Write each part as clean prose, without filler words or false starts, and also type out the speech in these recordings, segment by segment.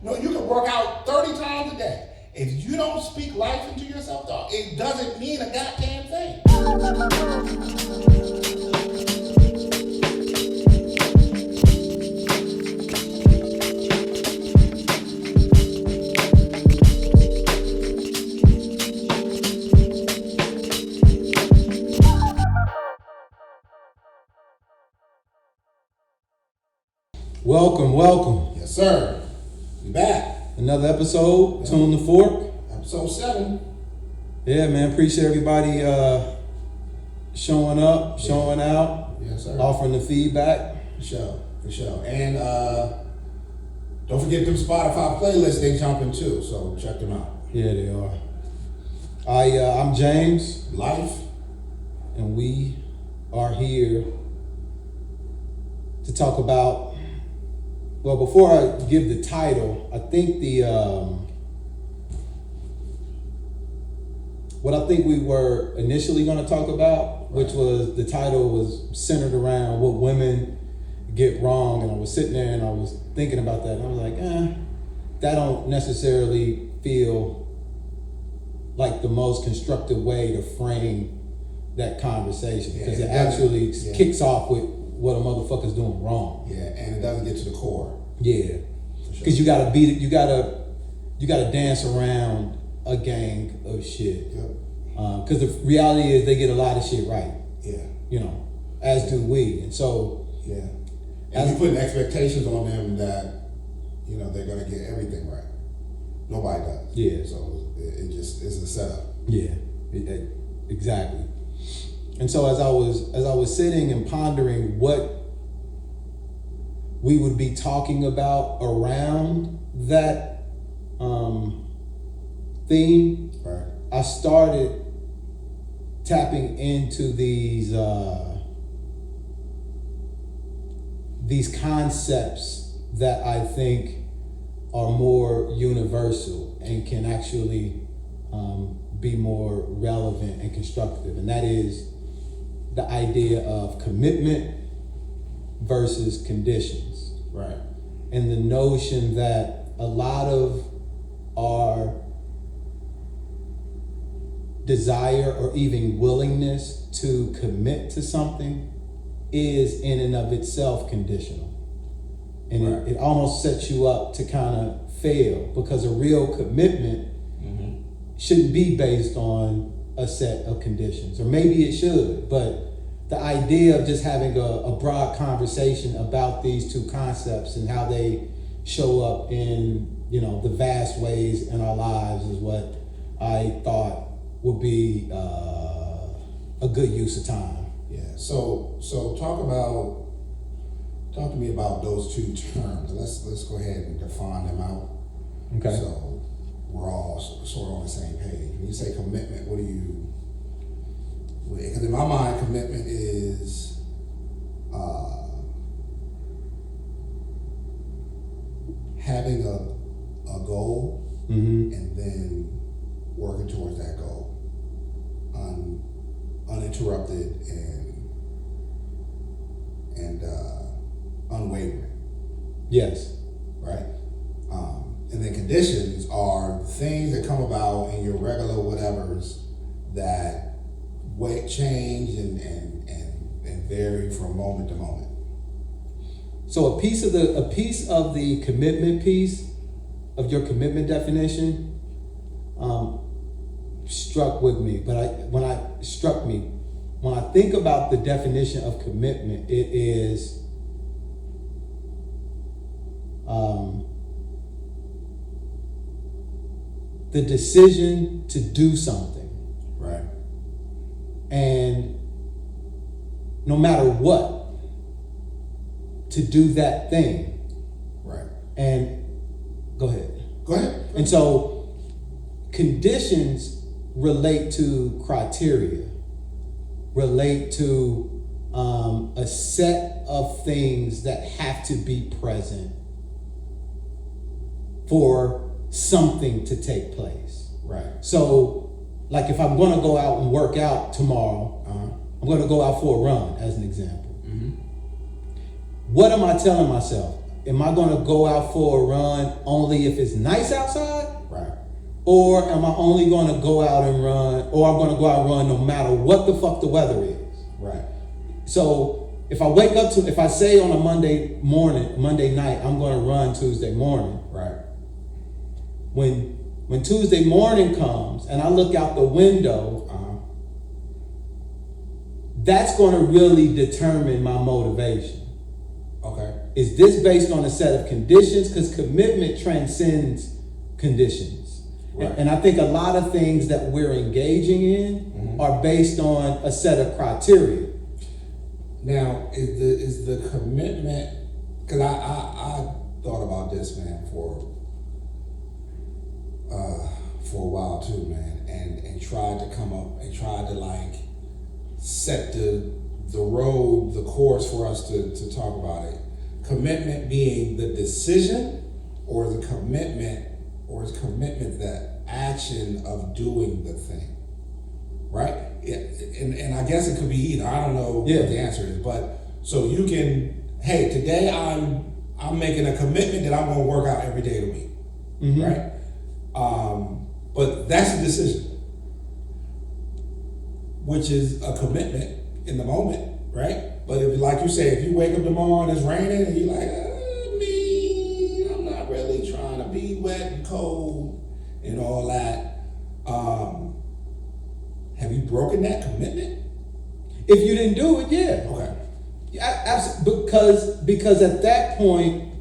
No, you can work out 30 times a day. If you don't speak life into yourself, dog, it doesn't mean a goddamn thing. Welcome. Yes, sir. We back. Another episode, TunetheFork. Episode 7. Yeah, man, appreciate everybody showing up, showing out, yes, sir. Offering the feedback. For sure. And don't forget them Spotify playlists they jumping too, so check them out. Yeah, they are. I'm James. Life. And we are here to talk about, well, before I give the title, I think what I think we were initially going to talk about, which was the title was centered around what women get wrong. And I was sitting there and I was thinking about that. And I was like, that don't necessarily feel like the most constructive way to frame that conversation, because it actually kicks off with what a motherfucker's doing wrong. Yeah, and it doesn't get to the core. Yeah, because you gotta beat it. You gotta dance around a gang of shit. Yep. Because the reality is they get a lot of shit right. Yeah. You know, as do we, and so. Yeah. And we putting expectations on them that, you know, they're gonna get everything right. Nobody does. Yeah. So it just is a setup. Yeah. Exactly. And so as I was sitting and pondering what we would be talking about around that theme, right, I started tapping into these concepts that I think are more universal and can actually be more relevant and constructive, and that is the idea of commitment versus conditions. Right. And the notion that a lot of our desire or even willingness to commit to something is in and of itself conditional. And right. it almost sets you up to kind of fail, because a real commitment shouldn't be based on a set of conditions, or maybe it should, but the idea of just having a broad conversation about these two concepts and how they show up in, you know, the vast ways in our lives is what I thought would be a good use of time. Yeah. So talk to me about those two terms. Let's go ahead and define them out. Okay. So we're all sort of on the same page. When you say commitment, what do you? Because in my mind, commitment is having a goal and then working towards that goal, uninterrupted and unwavering. Yes. Right. And then conditions are things that come about in your regular whatevers that change and vary from moment to moment. So a piece of the commitment piece of your commitment definition struck with me. But when I think about the definition of commitment, it is the decision to do something. Right. And no matter what, to do that thing. Right. And go ahead. Go ahead. And so conditions relate to criteria, relate to a set of things that have to be present for something to take place. Right. So, like if I'm going to go out and work out tomorrow, I'm going to go out for a run, as an example. What am I telling myself? am I going to go out for a run only if it's nice outside? Right. Or am I only going to go out and run, or I'm going to go out and run no matter what the fuck the weather is? Right. So if I say on a Monday night, I'm going to run Tuesday morning. Right. When Tuesday morning comes and I look out the window, that's going to really determine my motivation. Okay. Is this based on a set of conditions? Because commitment transcends conditions. Right. And I think a lot of things that we're engaging in are based on a set of criteria. Now, is the commitment, because I thought about this, man, for a while too, man, and tried to like set the road, the course for us to talk about it. Commitment being the decision, or is commitment that action of doing the thing, right? And I guess it could be either. I don't know what the answer is, but so you can, hey, today I'm making a commitment that I'm going to work out every day of the week, right? But that's a decision, which is a commitment in the moment, right? But if, like you say, if you wake up tomorrow and it's raining and you're like, I'm not really trying to be wet and cold and all that, have you broken that commitment? If you didn't do it, yeah. Okay. Because at that point,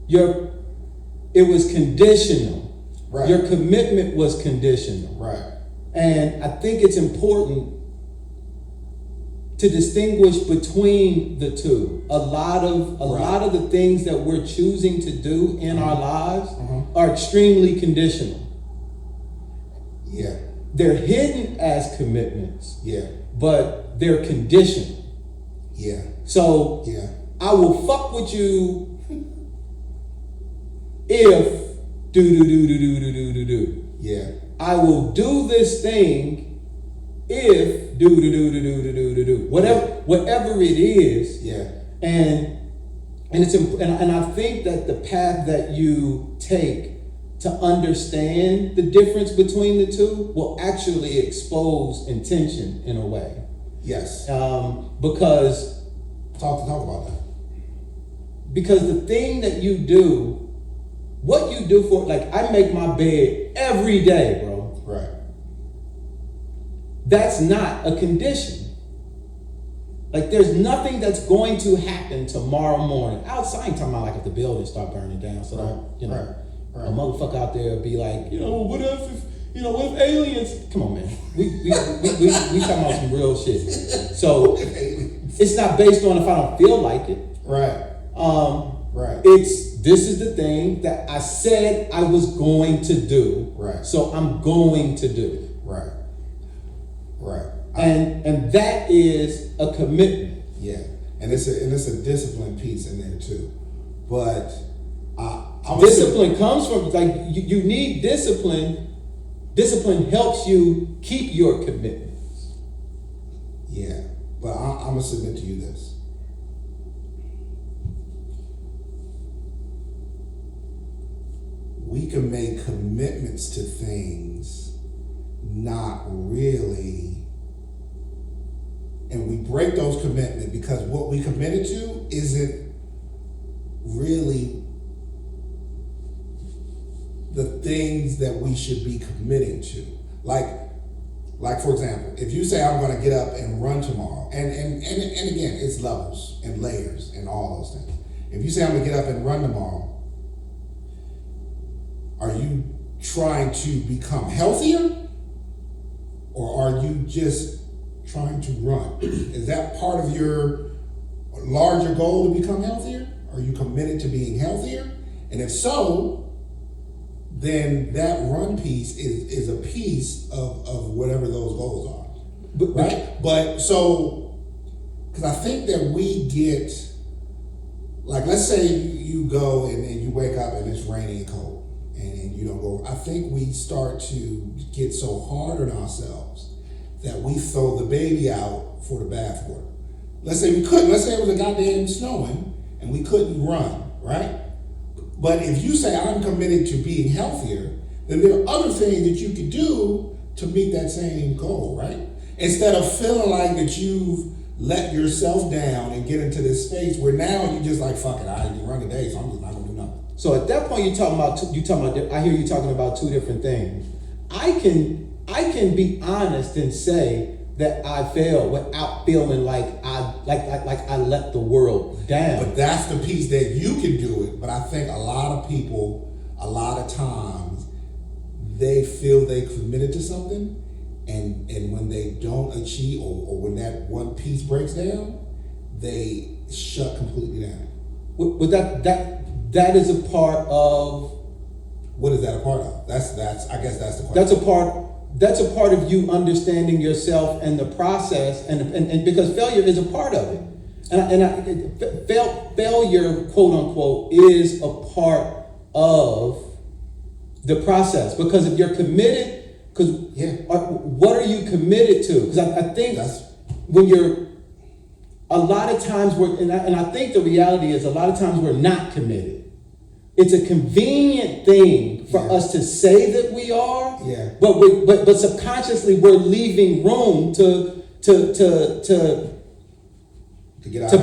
it was conditional. Right. Your commitment was conditional. Right. And I think it's important to distinguish between the two. A lot of the things that we're choosing to do in our lives are extremely conditional. Yeah. They're hidden as commitments. Yeah. But they're conditional. Yeah. So I will fuck with you if do. Yeah. I will do this thing if do. Whatever it is. Yeah. And it's and I think that the path that you take to understand the difference between the two will actually expose intention in a way. Yes. Because talk about that. Because the thing that you do, what you do for, like, I make my bed every day, bro. Right. That's not a condition. Like, there's nothing that's going to happen tomorrow morning. Outside, I'm talking about like if the building start burning down. So a motherfucker out there will be like, what if aliens? Come on, man. We talking about some real shit. So it's not based on if I don't feel like it. Right. Right. This is the thing that I said I was going to do. Right. So I'm going to do. Right. Right. And that is a commitment. Yeah. And it's a discipline piece in there too. But discipline comes from, like, you need discipline. Discipline helps you keep your commitments. Yeah. But I'm gonna submit to you this. We can make commitments to things not really, and we break those commitments because what we committed to isn't really the things that we should be committing to. Like for example, if you say I'm going to get up and run tomorrow, and again, it's levels and layers and all those things. If you say I'm going to get up and run tomorrow, are you trying to become healthier, or are you just trying to run? Is that part of your larger goal to become healthier? Are you committed to being healthier? And if so, then that run piece is a piece of whatever those goals are, right? But so, because I think that we get, like, let's say you go and you wake up and it's raining and cold, and you don't go. I think we start to get so hard on ourselves that we throw the baby out for the bathwater. Let's say we couldn't. Let's say it was a goddamn snowing and we couldn't run, right? But if you say I'm committed to being healthier, then there are other things that you could do to meet that same goal, right? Instead of feeling like that you've let yourself down and get into this space where now you just like, fuck it, I didn't run today, so I'm just not gonna do nothing. So at that point, I hear you talking about two different things. I can be honest and say that I failed without feeling like I let the world down. But that's the piece that you can do it. But I think a lot of people, a lot of times, they feel they committed to something, and when they don't achieve, or when that one piece breaks down, they shut completely down. But that is a part of. What is that a part of? That's I guess that's the question. That's a part of you understanding yourself and the process, and because failure is a part of it, failure, quote unquote, is a part of the process. Because if you're committed, what are you committed to? Because I think when you're, a lot of times I think the reality is a lot of times we're not committed. It's a convenient thing for us to say that we are, but subconsciously we're leaving room to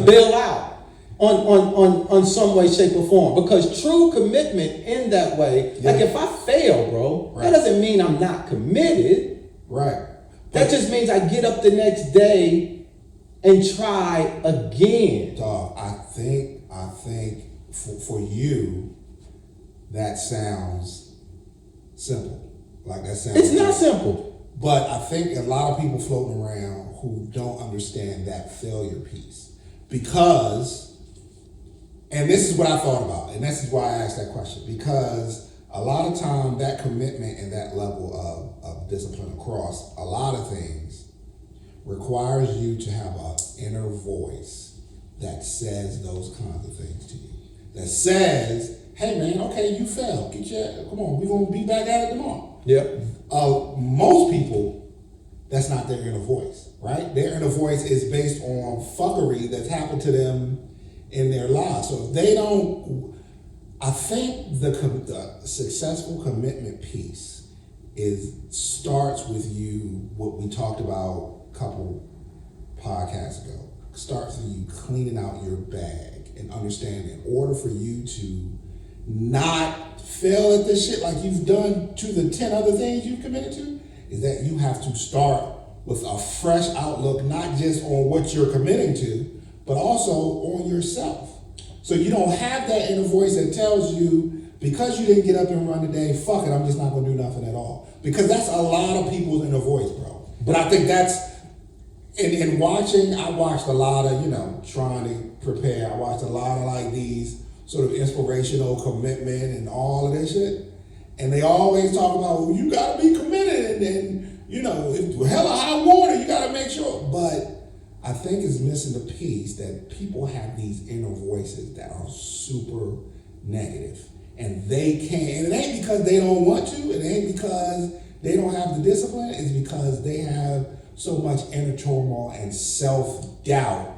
bail out on some way, shape, or form. Because true commitment in that way, like if I fail, bro, that doesn't mean I'm not committed. Right. That just means I get up the next day and try again. Dog, I think for you, that sounds simple. Like that sounds. It's not simple. But I think a lot of people floating around who don't understand that failure piece. Because, and this is what I thought about, and this is why I asked that question. Because a lot of time that commitment and that level of discipline across a lot of things requires you to have an inner voice that says those kinds of things to you. That says, hey man, okay, you failed. Come on, we're gonna be back at it tomorrow. Yep. Most people, that's not their inner voice, right? Their inner voice is based on fuckery that's happened to them in their lives. So if they don't, I think the successful commitment piece starts with you, what we talked about a couple podcasts ago, starts with you cleaning out your bag and understanding in order for you to not fail at this shit like you've done to the 10 other things you've committed to, is that you have to start with a fresh outlook, not just on what you're committing to, but also on yourself. So you don't have that inner voice that tells you, because you didn't get up and run today, fuck it, I'm just not gonna do nothing at all. Because that's a lot of people's inner voice, bro. But I think that's, in watching, I watched a lot of, trying to prepare. I watched a lot of like these sort of inspirational commitment and all of this shit. And they always talk about, well, you gotta be committed and if hell or high water, you gotta make sure. But I think it's missing the piece that people have these inner voices that are super negative. And they can't, and it ain't because they don't want to, it ain't because they don't have the discipline, it's because they have so much inner turmoil and self-doubt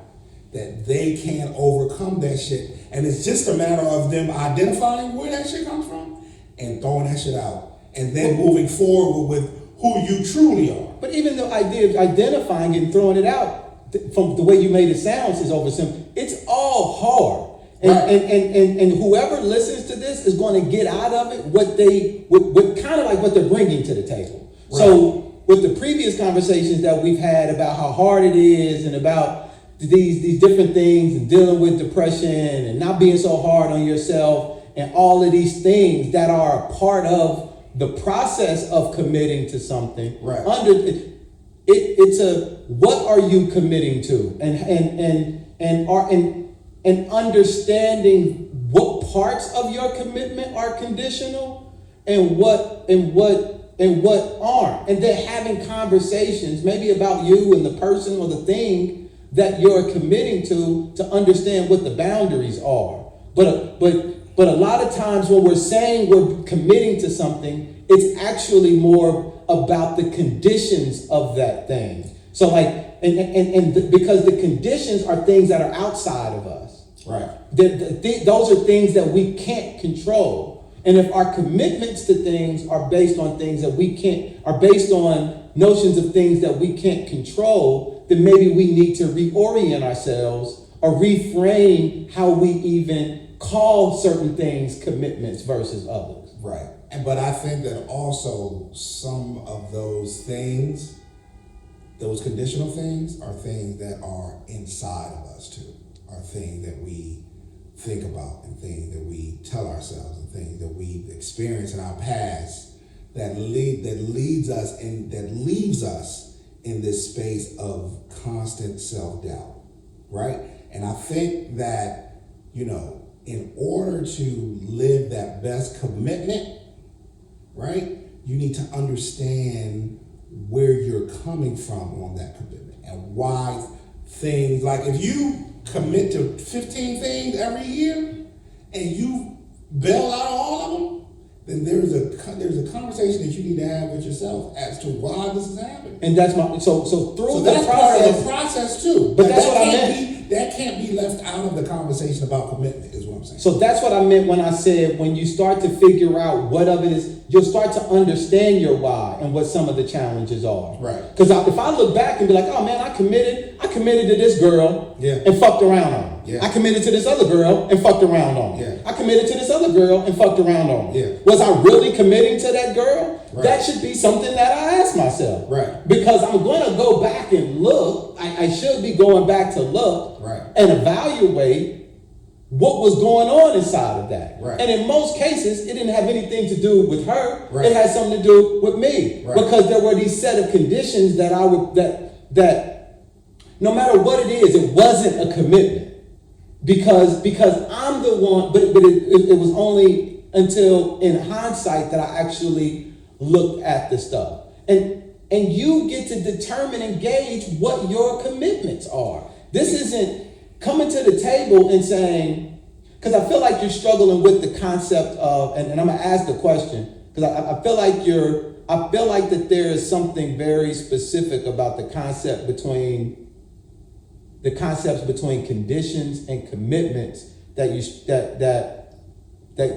that they can't overcome that shit. And it's just a matter of them identifying where that shit comes from and throwing that shit out. And then moving forward with who you truly are. But even the idea of identifying and throwing it out, from the way you made it sound, is oversimple. It's all hard. And whoever listens to this is going to get out of it what kind of like what they're bringing to the table. Right. So with the previous conversations that we've had about how hard it is and about these different things and dealing with depression and not being so hard on yourself and all of these things that are a part of the process of committing to something. Right. It's a, what are you committing to, and understanding what parts of your commitment are conditional and what aren't, and then having conversations maybe about you and the person or the thing that you're committing to understand what the boundaries are. But a lot of times when we're saying we're committing to something, it's actually more about the conditions of that thing. So like, and because the conditions are things that are outside of us. Right. those are things that we can't control. And if our commitments to things are based on things that we can't, are based on notions of things that we can't control, then maybe we need to reorient ourselves or reframe how we even call certain things commitments versus others. Right. But I think that also some of those things, those conditional things, are things that are inside of us too, are things that we think about and things that we tell ourselves and things that we've experienced in our past that leaves us in this space of constant self-doubt, right? And I think that, in order to live that best commitment, right, you need to understand where you're coming from on that commitment and why things, like if you commit to 15 things every year and you bail out all of them, then there's a conversation that you need to have with yourself as to why this is happening. And that's my so through the that's process, part of the process too. But that's what I meant. That can't be left out of the conversation about commitment, is what I'm saying. So that's what I meant when I said when you start to figure out what of it is, you'll start to understand your why and what some of the challenges are. Right. Because if I look back and be like, oh man, I committed to this girl and fucked around on her. Yeah. I committed to this other girl and fucked around on her. Yeah. I committed to this other girl and fucked around on her. Yeah. Was I really committing to that girl? Right. That should be something that I ask myself. Right. Because I'm going to go back and look. I should be going back to look and evaluate what was going on inside of that. Right. And in most cases, it didn't have anything to do with her. Right. It had something to do with me. Right. Because there were these set of conditions that that no matter what it is, it wasn't a commitment. Because I'm the one, but it was only until in hindsight that I actually looked at the stuff. And you get to determine and gauge what your commitments are. This isn't coming to the table and saying, because I feel like you're struggling with the concept of, and I'm gonna ask the question, because I feel like that there is something very specific about the concepts between conditions and commitments that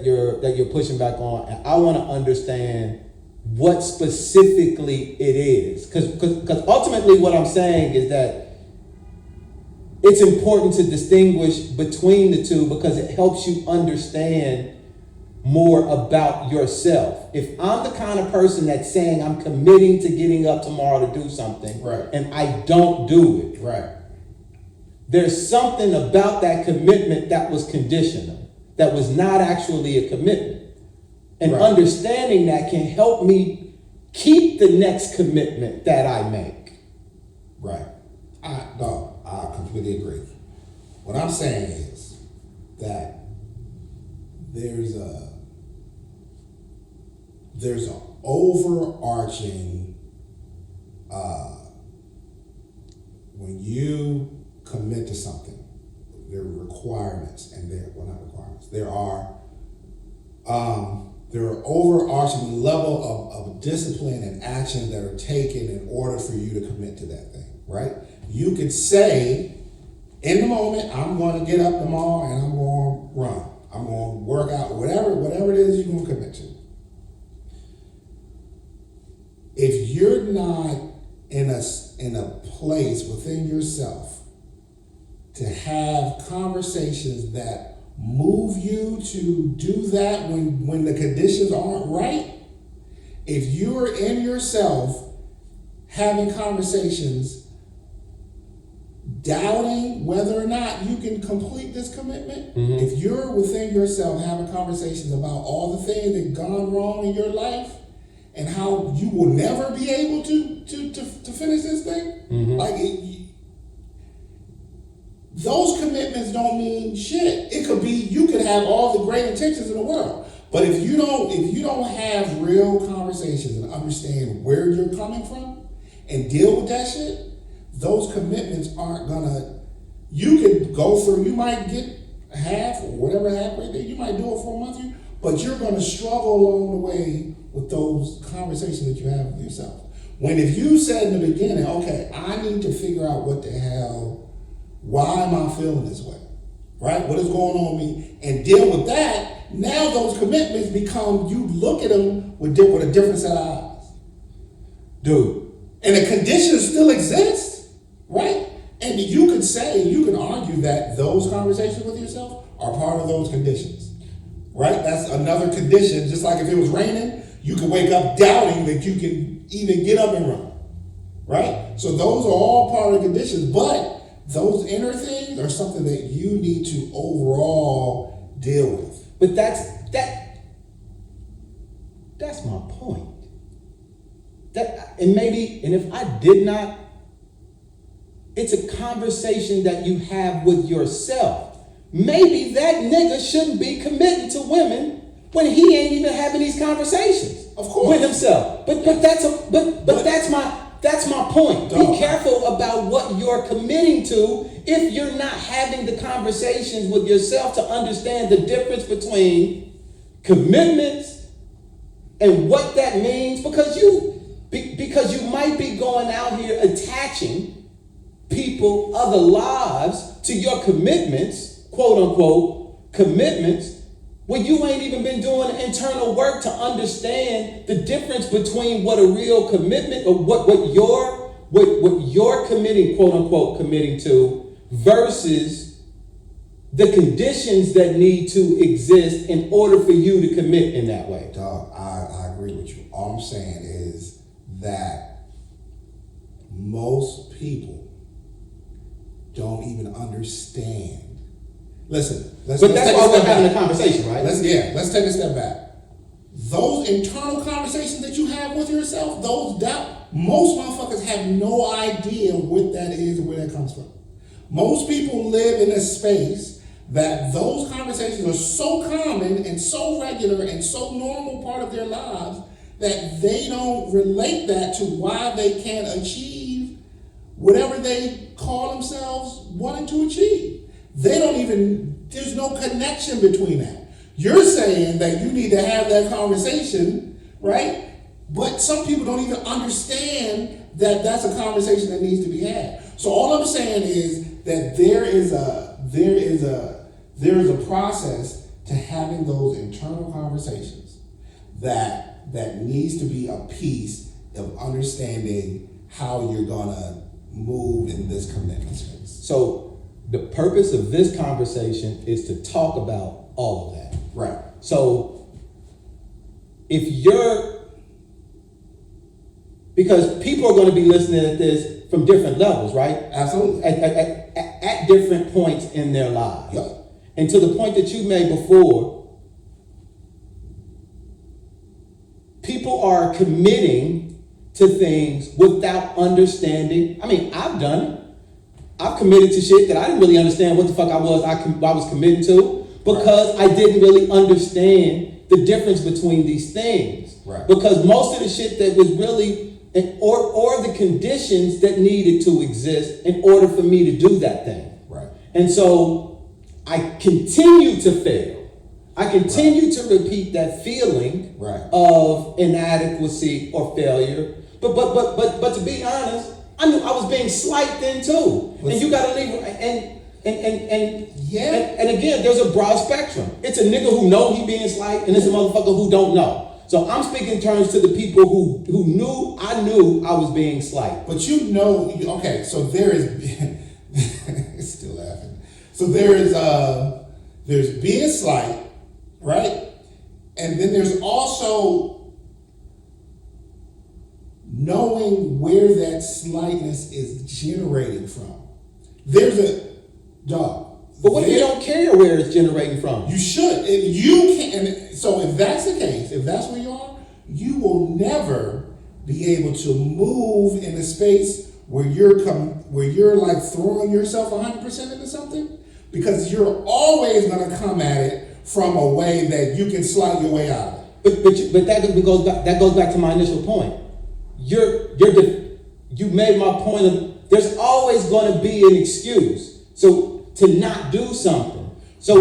you're pushing back on. And I want to understand what specifically it is, because ultimately what I'm saying is that it's important to distinguish between the two because it helps you understand more about yourself. If I'm the kind of person that's saying I'm committing to getting up tomorrow to do something, and I don't do it, there's something about that commitment that was conditional, that was not actually a commitment. And understanding that can help me keep the next commitment that I make. Right. I completely agree. What I'm saying is that there's an overarching when you commit to something, there are requirements, and not requirements. There are overarching level of discipline and action that are taken in order for you to commit to that thing, right? You could say, in the moment, I'm going to get up tomorrow and I'm going to run. I'm going to work out, whatever it is you're going to commit to. If you're not in a place within yourself to have conversations that move you to do that when the conditions aren't right, if you're in yourself having conversations doubting whether or not you can complete this commitment, if you're within yourself having conversations about all the things that gone wrong in your life and how you will never be able to finish this thing, those commitments don't mean shit. It could be, you could have all the great intentions in the world, but if you don't have real conversations and understand where you're coming from and deal with that shit, those commitments aren't gonna, you could go through, you might get half or whatever halfway there, you might do it for a month, but you're gonna struggle along the way with those conversations that you have with yourself. When if you said in the beginning, okay, I need to figure out what the hell, why am I feeling this way? right? What is going on with me? And deal with that. Now those commitments become, you look at them with a different set of eyes. Dude. And the conditions still exist, right? And you could say, you can argue that those conversations with yourself are part of those conditions, right? That's another condition. Just like if it was raining, you could wake up doubting that you can even get up and run, right? So those are all part of the conditions, but those inner things are something that you need to overall deal with. But that's my point. And if I did not, it's a conversation that you have with yourself. Maybe that nigga shouldn't be committing to women when he ain't even having these conversations, of course, with himself. But that's my point. Be careful about what you're committing to if you're not having the conversations with yourself to understand the difference between commitments and what that means, because you might be going out here attaching people, other lives to your commitments, quote unquote commitments, when you ain't even been doing internal work to understand the difference between what a real commitment or what you're committing, quote unquote committing to, versus the conditions that need to exist in order for you to commit in that way. Dog, I agree with you. All I'm saying is that most people don't even understand. Listen, but that's why we're having a conversation, right? Let's take a step back. Those internal conversations that you have with yourself, most motherfuckers have no idea what that is and where that comes from. Most people live in a space that those conversations are so common and so regular and so normal part of their lives that they don't relate that to why they can't achieve whatever they call themselves wanting to achieve. There's no connection between that. You're saying that you need to have that conversation, right? But some people don't even understand that that's a conversation that needs to be had. So all I'm saying is that there is a process to having those internal conversations that needs to be a piece of understanding how you're gonna move in this commitment space. So the purpose of this conversation is to talk about all of that. Right. So because people are going to be listening at this from different levels, right? Absolutely. At different points in their lives. Yep. And to the point that you made before, people are committing to things without understanding. I mean, I've done it. I've committed to shit that I didn't really understand what the fuck I was committing to, because I didn't really understand the difference between these things. Right. Because most of the shit that was really, or the conditions that needed to exist in order for me to do that thing. Right. And so I continue to fail. I continue to repeat that feeling of inadequacy or failure. But to be honest, I knew I was being slight then too. And you gotta leave and again, there's a broad spectrum. It's a nigga who know he being slight, and it's a motherfucker who don't know. So I'm speaking in terms to the people who knew I was being slight. But okay, so there is it's still laughing. So there's being slight, right? And then there's also knowing where that slightness is generating from. But what if you don't care where it's generating from? You should. You can. So if that's the case, if that's where you are, you will never be able to move in a space where you're like throwing yourself 100% into something, because you're always going to come at it from a way that you can slide your way out of it. But that goes back to my initial point. You made my point of there's always going to be an excuse. So to not do something. So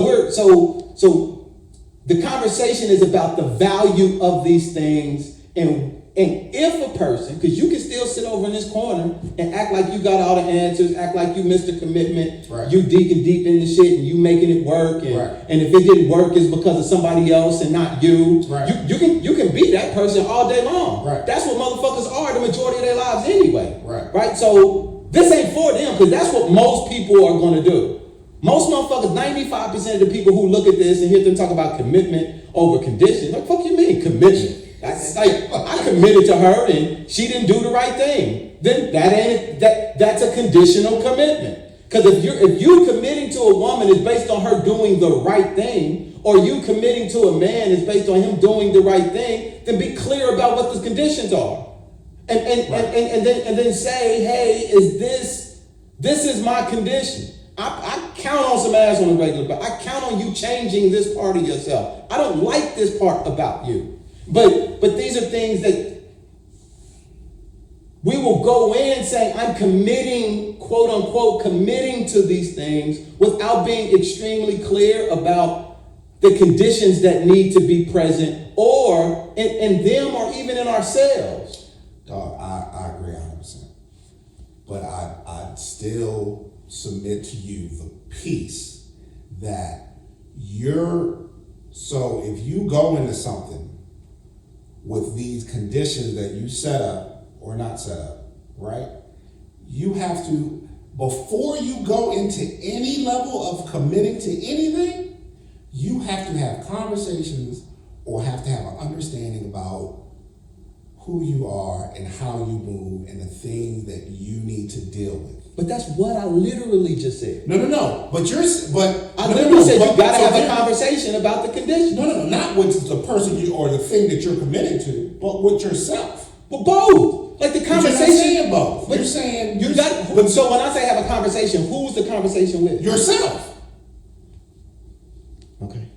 the conversation is about the value of these things And if a person, because you can still sit over in this corner and act like you got all the answers, act like you Mr. Commitment, Right. you digging deep in the shit and you making it work, and, Right. and if it didn't work, it's because of somebody else and not you. Right. You can be that person all day long. Right. That's what motherfuckers are the majority of their lives anyway. Right. Right. So this ain't for them because that's what most people are going to do. Most motherfuckers, 95% of the people who look at this and hear them talk about commitment over conditions, like, fuck you mean commitment? That's like, I committed to her and she didn't do the right thing. Then that's a conditional commitment. Because if you committing to a woman is based on her doing the right thing, or you committing to a man is based on him doing the right thing, then be clear about what the conditions are. And then say, hey, this is my condition. I count on some ass on a regular basis. I count on you changing this part of yourself. I don't like this part about you. But these are things that we will go in saying, I'm committing, quote unquote, committing to these things without being extremely clear about the conditions that need to be present or in them or even in ourselves. Dog, I agree 100%. But I still submit to you the piece that so if you go into something with these conditions that you set up or not set up, right? You have to, before you go into any level of committing to anything, you have to have conversations or have to have an understanding about who you are and how you move and the things that you need to deal with. But that's what I literally just said. No. But I literally said you gotta have a conversation about the conditions. No, not with the person or the thing that you're committed to, but with yourself. But both. Like the conversation. But you're not saying both. But you're saying you got. But so when I say have a conversation, who's the conversation with? Yourself. Okay.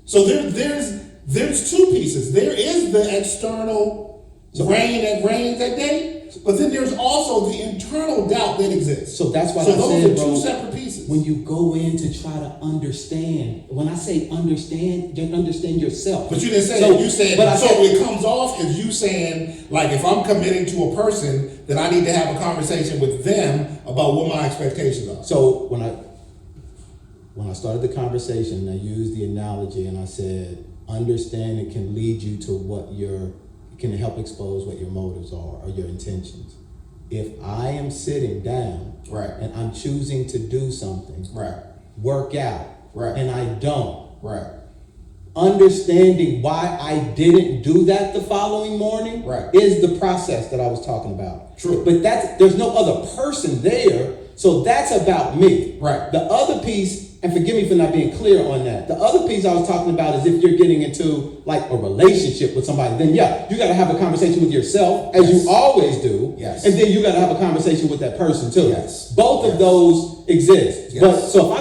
So there's two pieces. There is the external rain that rains that day, but then there's also the internal doubt that exists. So that's why so I those said, are bro, two separate pieces. When you go in to try to understand, when I say understand, you understand yourself. But you didn't say that. You said, it comes off as you saying, like, if I'm committing to a person, then I need to have a conversation with them about what my expectations are. So when I started the conversation, I used the analogy and I said, understanding can lead you to can help expose what your motives are or your intentions. If I am sitting down right. and I'm choosing to do something, right. work out, right. and I don't, right. understanding why I didn't do that the following morning right. is the process that I was talking about. True. But there's no other person there, so that's about me. Right. The other piece, and forgive me for not being clear on that, the other piece I was talking about is if you're getting into like a relationship with somebody, then yeah, you got to have a conversation with yourself, as you always do. Yes. And then you got to have a conversation with that person too. Yes. Both of those exist. Yes. But so if I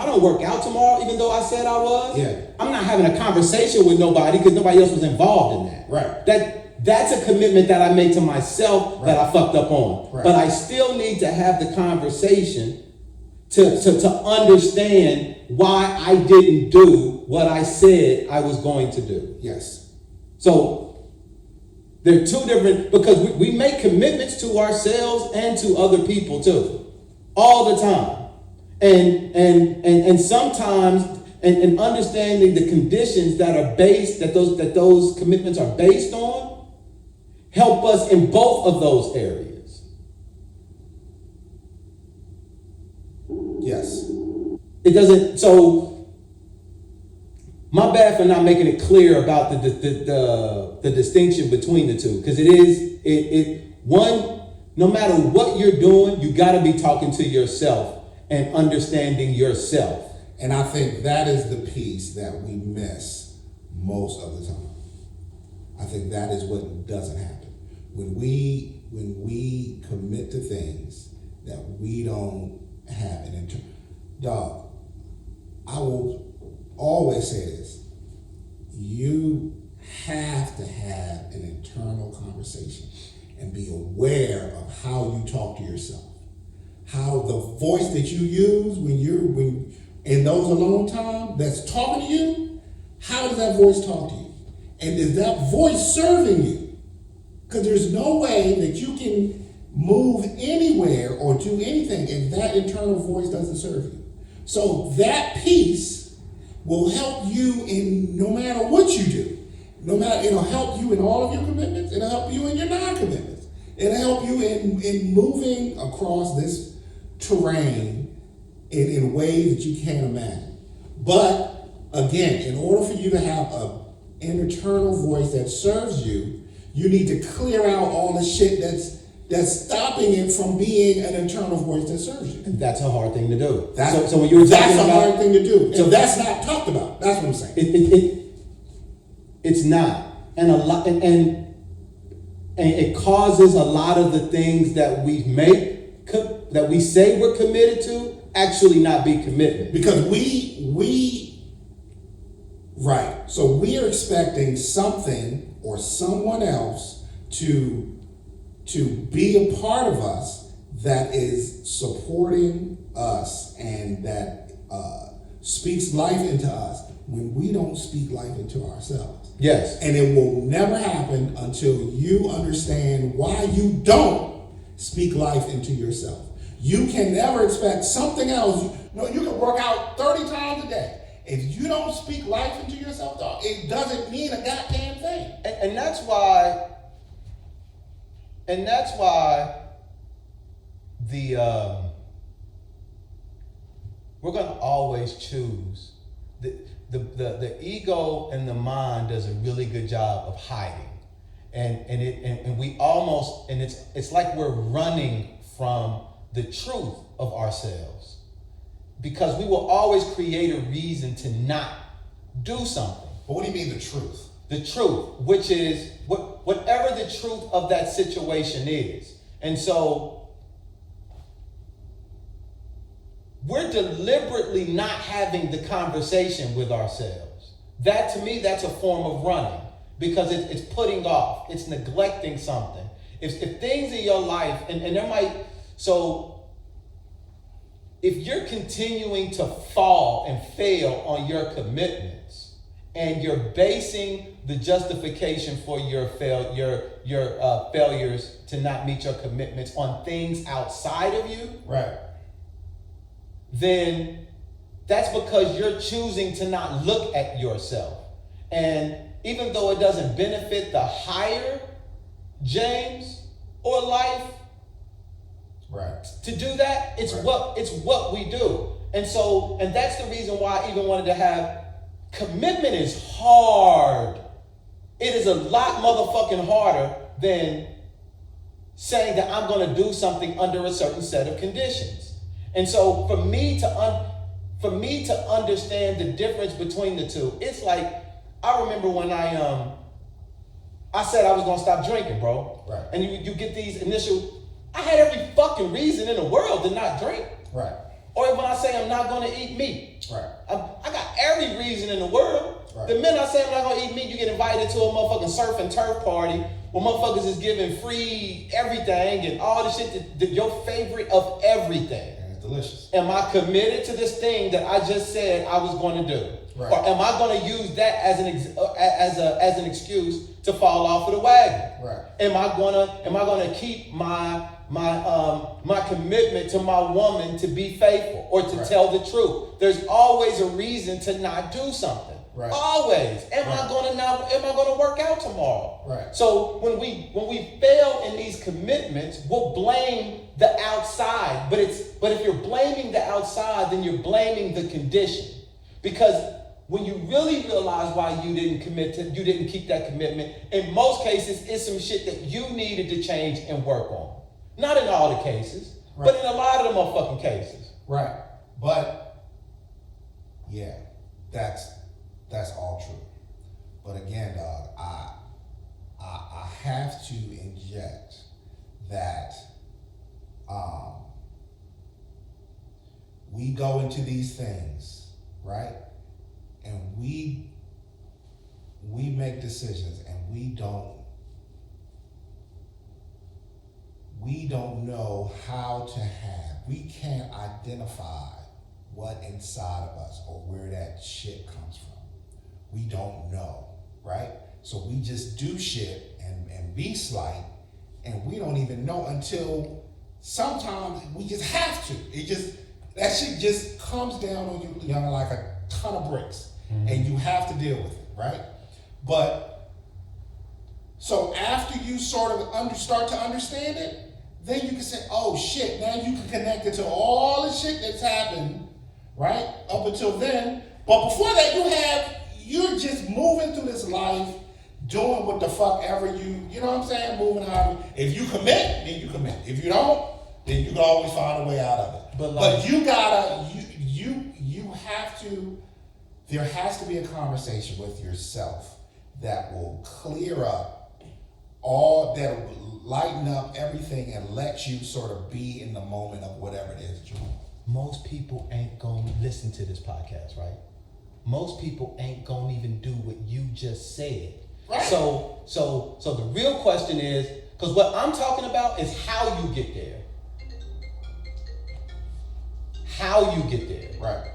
don't work out tomorrow, even though I said I was, I'm not having a conversation with nobody because nobody else was involved in that. Right. That's a commitment that I made to myself that I fucked up on. Right. But I still need to have the conversation to understand why I didn't do what I said I was going to do. Yes. So they're two different, because we make commitments to ourselves and to other people too, all the time. And sometimes and understanding the conditions that are based, that those commitments are based on, help us in both of those areas. Yes. It doesn't, so my bad for not making it clear about the distinction between the two, because one, no matter what you're doing, you got to be talking to yourself and understanding yourself. And I think that is the piece that we miss most of the time. I think that is what doesn't happen. When we commit to things that we don't have an internal, dog, I will always say this: you have to have an internal conversation and be aware of how you talk to yourself, how the voice that you use when in those alone time that's talking to you, how does that voice talk to you? And is that voice serving you? Because there's no way that you can move anywhere or do anything if that internal voice doesn't serve you. So that piece will help you in no matter what you do. No matter, it'll help you in all of your commitments. It'll help you in your non-commitments. It'll help you in moving across this terrain in ways that you can't imagine. But again, in order for you to have an internal voice that serves you, you need to clear out all the shit that's stopping it from being an internal voice that serves you. And that's a hard thing to do. That's, so when you were that's talking a about, hard thing to do. So And that's not talked about. That's what I'm saying. It's not, and a lot, and it causes a lot of the things that we that we say we're committed to actually not be commitment. Because right. So we are expecting something or someone else to be a part of us that is supporting us and that speaks life into us when we don't speak life into ourselves. Yes. And it will never happen until you understand why you don't speak life into yourself. You can never expect something else. You can work out 30 times a day. If you don't speak life into yourself, dog, it doesn't mean a goddamn thing. And that's why we're gonna always choose the ego and the mind does a really good job of hiding, and we almost, and it's like we're running from the truth of ourselves, because we will always create a reason to not do something. But what do you mean the truth? The truth, which is whatever the truth of that situation is. And so we're deliberately not having the conversation with ourselves. That, to me, that's a form of running, because it's putting off, it's neglecting something. If things in your life, and there might, so if you're continuing to fall and fail on your commitments, and you're basing the justification for your failures to not meet your commitments on things outside of you, right, then that's because you're choosing to not look at yourself. And even though it doesn't benefit the higher James or life, right, to do that, it's right. what we do. And so, and that's the reason why I even wanted to have, commitment is hard. It is a lot motherfucking harder than saying that I'm going to do something under a certain set of conditions. And so for me to understand the difference between the two, it's like, I remember when I said I was going to stop drinking, bro. Right. And you get these initial, I had every fucking reason in the world to not drink. Right. Or when I say I'm not going to eat meat. Right. I got every reason in the world. Right. The minute I say I'm not going to eat meat, you get invited to a motherfucking surf and turf party where motherfuckers is giving free everything and all the shit, that your favorite of everything. And it's delicious. Am I committed to this thing that I just said I was going to do? Right. Or am I going to use that as an excuse to fall off of the wagon? Right. Am I gonna keep my commitment to my woman to be faithful or to Right. tell the truth? There's always a reason to not do something. Right. Always. Am Right. I gonna work out tomorrow? Right. So when we fail in these commitments, we'll blame the outside. But if you're blaming the outside, then you're blaming the condition. Because when you really realize why you didn't keep that commitment, in most cases, it's some shit that you needed to change and work on. Not in all the cases, Right. but in a lot of the motherfucking cases. Right. But yeah, that's all true. But again, dog, I have to inject that we go into these things, right? And we make decisions and we don't know how to have. We can't identify what inside of us or where that shit comes from. We don't know, right? So we just do shit and be slight, and we don't even know until sometimes we just have to. That shit just comes down on you, like a ton of bricks, and you have to deal with it, right? But so after you sort of start to understand it, then you can say, oh shit, now you can connect it to all the shit that's happened, right? Up until then. But before that, you're just moving through this life, doing what the fuck ever you know what I'm saying? Moving however. If you commit, then you commit. If you don't, then you can always find a way out of it. But you gotta, you have to, there has to be a conversation with yourself that will clear up that will lighten up everything and let you sort of be in the moment of whatever it is that you want. Most people ain't gonna listen to this podcast, right? Most people ain't gonna even do what you just said. Right. So the real question is, because what I'm talking about is how you get there. How you get there. Right.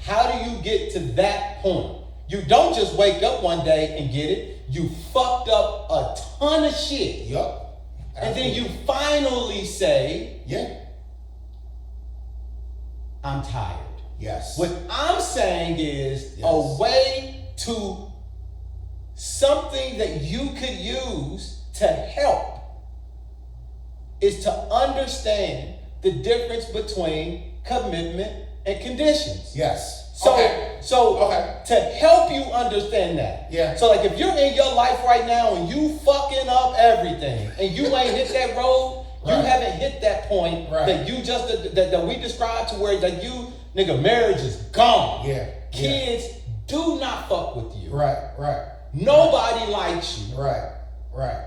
How do you get to that point? You don't just wake up one day and get it. You fucked up a ton of shit. Yup. And then you finally say, yeah, I'm tired. yes. What I'm saying is Yes. a way to something that you could use to help is to understand the difference between commitment and conditions. Yes. So Okay. to help you understand that. Yeah. So like if you're in your life right now and you fucking up everything and you ain't hit that road, Right. you haven't hit that point Right. that you just that we described to where that you nigga marriage is gone. Yeah. Kids do not fuck with you. Right. Nobody likes you. Right.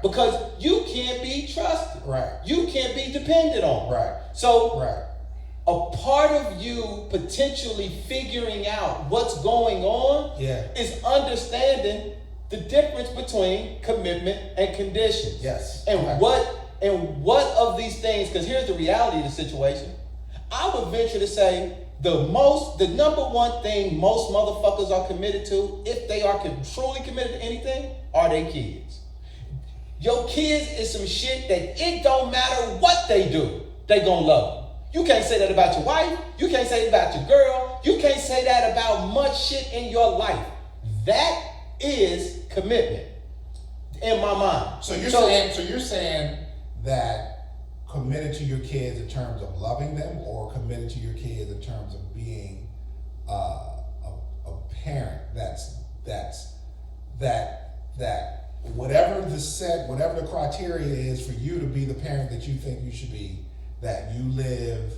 Because you can't be trusted. Right. You can't be depended on. Right. So Right. a part of you potentially figuring out what's going on Yeah. is understanding the difference between commitment and conditions. Yes. And Okay. what of these things, because here's the reality of the situation. I would venture to say the number one thing most motherfuckers are committed to, if they are truly committed to anything, are their kids. Your kids is some shit that it don't matter what they do, they gonna love them. You can't say that about your wife. You can't say that about your girl. You can't say that about much shit in your life. That is commitment in my mind. So you're saying that committed to your kids in terms of loving them, or committed to your kids in terms of being a parent that whatever the criteria is for you to be the parent that you think you should be, that you live,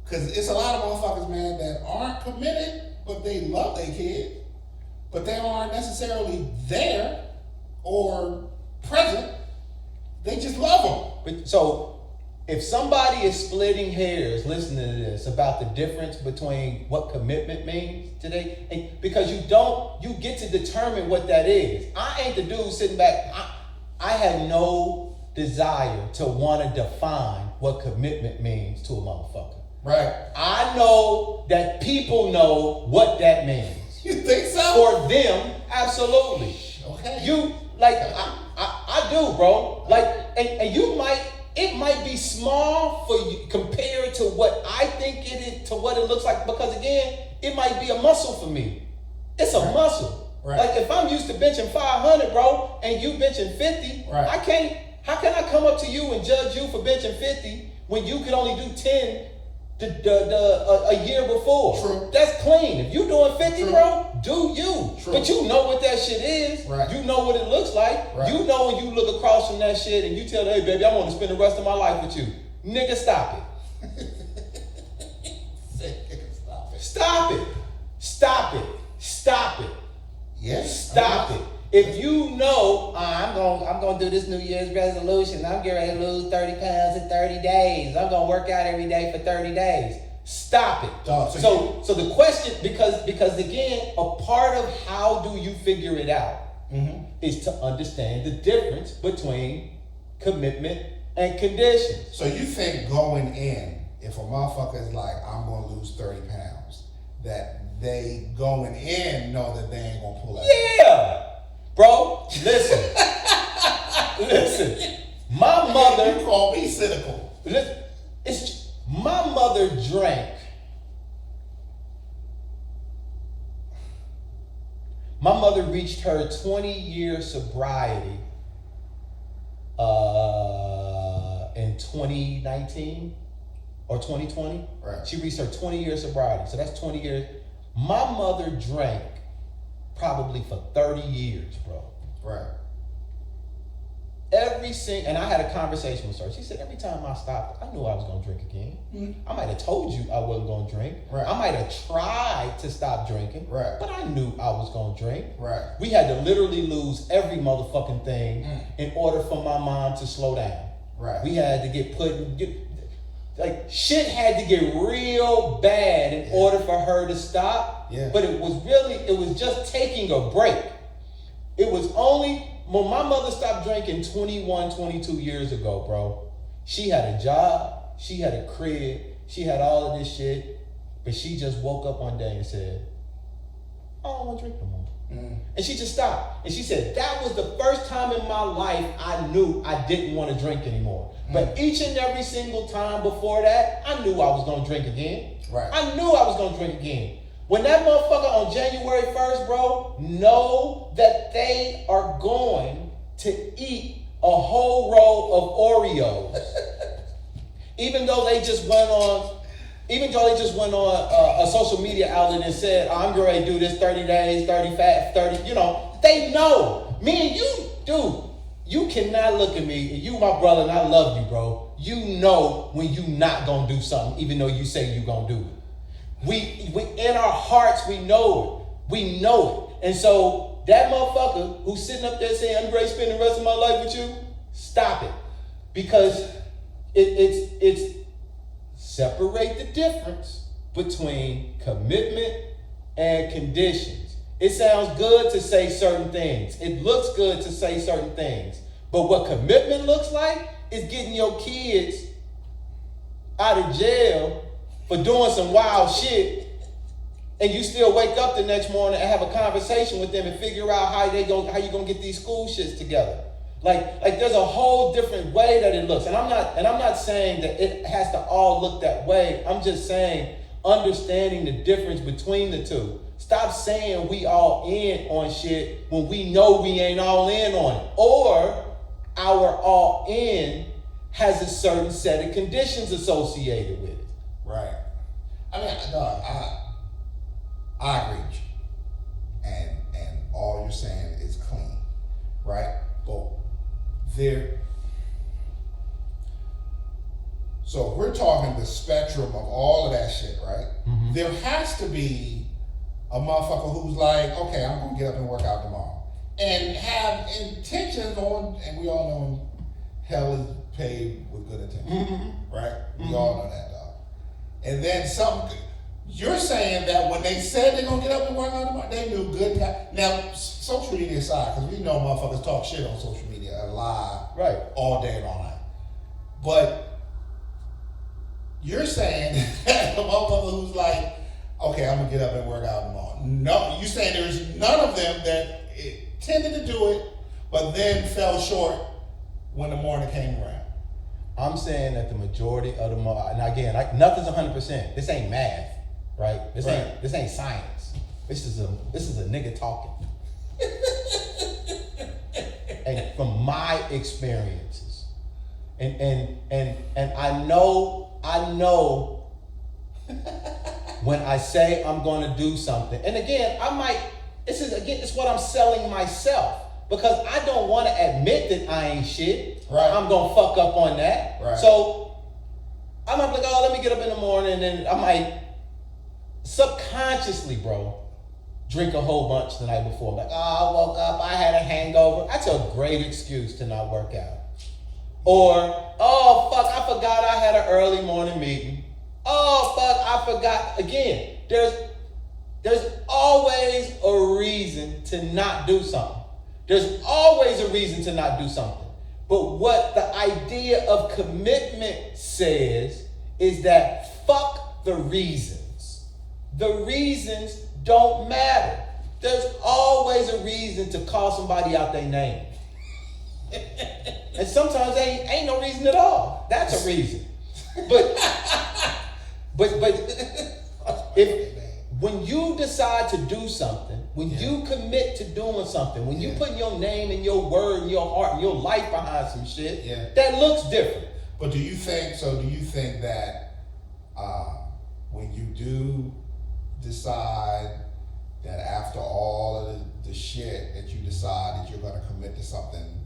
because it's a lot of motherfuckers, man, that aren't committed, but they love their kids, but they aren't necessarily there or present. They just love them. But so if somebody is splitting hairs listening to this about the difference between what commitment means today, and because you get to determine what that is. I ain't the dude sitting back. I have no desire to want to define what commitment means to a motherfucker. Right. I know that people know what that means. You think so? For them, absolutely. Okay. You like I do, bro. Like and it might be small for you compared to what I think it is, to what it looks like, because again, it might be a muscle for me. It's a muscle. Right. Like if I'm used to benching 500, bro, and you benching 50, right. How can I come up to you and judge you for benching 50 when you could only do 10 a year before? True. That's clean. If you doing 50, True. bro, do you. True. But you know what that shit is. Right. You know what it looks like. Right. You know when you look across from that shit and you tell them, hey baby, I want to spend the rest of my life with you. Nigga, stop it. Stop it. Stop it. Stop it. Yes. Stop it. If you know, I'm gonna do this New Year's resolution, I'm getting ready to lose 30 pounds in 30 days. I'm gonna work out every day for 30 days. Stop it. So the question, because again, a part of how do you figure it out is to understand the difference between commitment and conditions. So you think going in, if a motherfucker is like, I'm gonna lose 30 pounds, that they going in know that they ain't gonna pull out? Yeah. Bro, Listen. My mother. You call me cynical. Listen, my mother drank. My mother reached her 20-year sobriety in 2019 or 2020. Right. She reached her 20-year sobriety. So that's 20 years. My mother drank probably for 30 years, bro. Right. And I had a conversation with her. She said, every time I stopped, I knew I was going to drink again. Mm-hmm. I might have told you I wasn't going to drink. Right. I might have tried to stop drinking. Right. But I knew I was going to drink. Right. We had to literally lose every motherfucking thing in order for my mom to slow down. Right. We had to like, shit had to get real bad in order for her to stop. Yeah. But it was just taking a break. It was only... When my mother stopped drinking 21, 22 years ago, bro, she had a job, she had a crib, she had all of this shit, but she just woke up one day and said, I don't want to drink no more. And she just stopped. And she said, that was the first time in my life I knew I didn't want to drink anymore. But each and every single time before that, I knew I was going to drink again. Right. I knew I was going to drink again. When that motherfucker on January 1st, bro, know that they are going to eat a whole roll of Oreos. even though they just went on a social media outlet and said, I'm going to do this 30 days, 30 fat, 30, they know. Me and you, dude, you cannot look at me, you my brother, and I love you, bro. You know when you not going to do something, even though you say you going to do it. We in our hearts, we know it. We know it. And so that motherfucker who's sitting up there saying, I'm ready to spend the rest of my life with you, stop it. Because it's separate the difference between commitment and conditions. It sounds good to say certain things. It looks good to say certain things. But what commitment looks like is getting your kids out of jail for doing some wild shit, and you still wake up the next morning and have a conversation with them and figure out how you gonna get these school shits together. Like there's a whole different way that it looks. And I'm not saying that it has to all look that way. I'm just saying understanding the difference between the two. Stop saying we all in on shit when we know we ain't all in on it. Or our all in has a certain set of conditions associated with it. Right. I mean, dog, I agree with you. And all you're saying is clean. Right? But so if we're talking the spectrum of all of that shit, right? Mm-hmm. There has to be a motherfucker who's like, okay, I'm gonna get up and work out tomorrow. And have intentions on, and we all know hell is paved with good intentions. Mm-hmm. Right? We all know that, dog. And then you're saying that when they said they're going to get up and work out tomorrow, they knew good. Now, social media aside, because we know motherfuckers talk shit on social media and lie all day and all night. But you're saying that the motherfucker who's like, okay, I'm going to get up and work out tomorrow. No, you're saying there's none of them that tended to do it, but then fell short when the morning came around. I'm saying that the majority of the now again, nothing's 100%. This ain't math, right? This ain't science. This is a nigga talking. And from my experiences, and I know when I say I'm going to do something, and again, it's what I'm selling myself. Because I don't want to admit that I ain't shit. Right. I'm going to fuck up on that. Right. So I'm like, let me get up in the morning, and then I might subconsciously, bro, drink a whole bunch the night before. Like, I woke up, I had a hangover. That's a great excuse to not work out. Or, oh, fuck, I forgot I had an early morning meeting. Oh, fuck, I forgot. Again, there's always a reason to not do something. There's always a reason to not do something. But what the idea of commitment says is that fuck the reasons. The reasons don't matter. There's always a reason to call somebody out their name. And sometimes ain't no reason at all. That's a reason. But if when you decide to do something, when you commit to doing something, when you put your name and your word and your heart and your life behind some shit, that looks different. But do you think that when you do decide that after all of the shit that you decide that you're going to commit to something,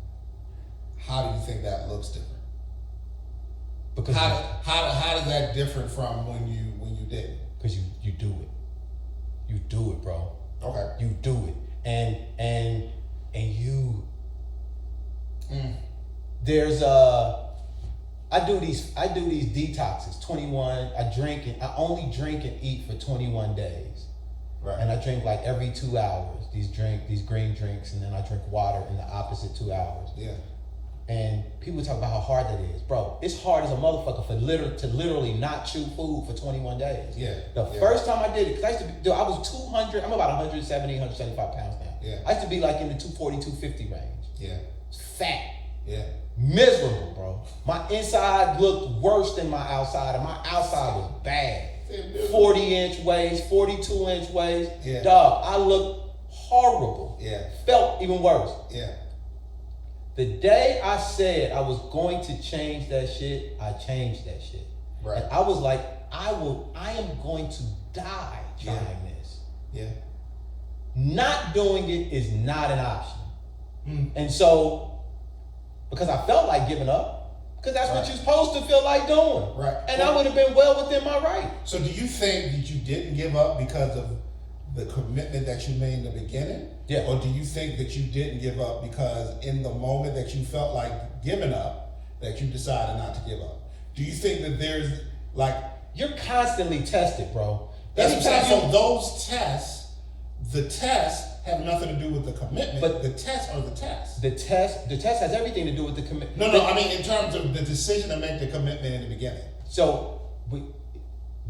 how do you think that looks different? Because how does that different from when you didn't? Because you do it. You do it, bro. Okay. You do it. And you there's I do these detoxes, 21. I only drink and eat for 21 days. Right. And I drink like every 2 hours, these green drinks, and then I drink water in the opposite 2 hours. Yeah. And people talk about how hard that is. Bro, it's hard as a motherfucker to literally not chew food for 21 days. Yeah. The first time I did it, because I used to I was 200, I'm about 170, 175 pounds now. Yeah. I used to be like in the 240, 250 range. Yeah. Fat. Yeah. Miserable, bro. My inside looked worse than my outside, and my outside was bad. 40-inch waist, 42-inch waist. Yeah. Dog, I looked horrible. Yeah. Felt even worse. Yeah. The day I said I was going to change that shit, I changed that shit. Right. And I was like, I am going to die trying this. Yeah. Not doing it is not an option. And so, because I felt like giving up, because that's what you're supposed to feel like doing. Right. And I would have been well within my right. So do you think that you didn't give up because of the commitment that you made in the beginning? Yeah. Or do you think that you didn't give up because in the moment that you felt like giving up, that you decided not to give up? Do you think that there's like... You're constantly tested, bro. That's what I'm saying. So those tests, the tests have nothing to do with the commitment, but the tests are the tests. The test has everything to do with the commitment. No, I mean in terms of the decision to make the commitment in the beginning. So,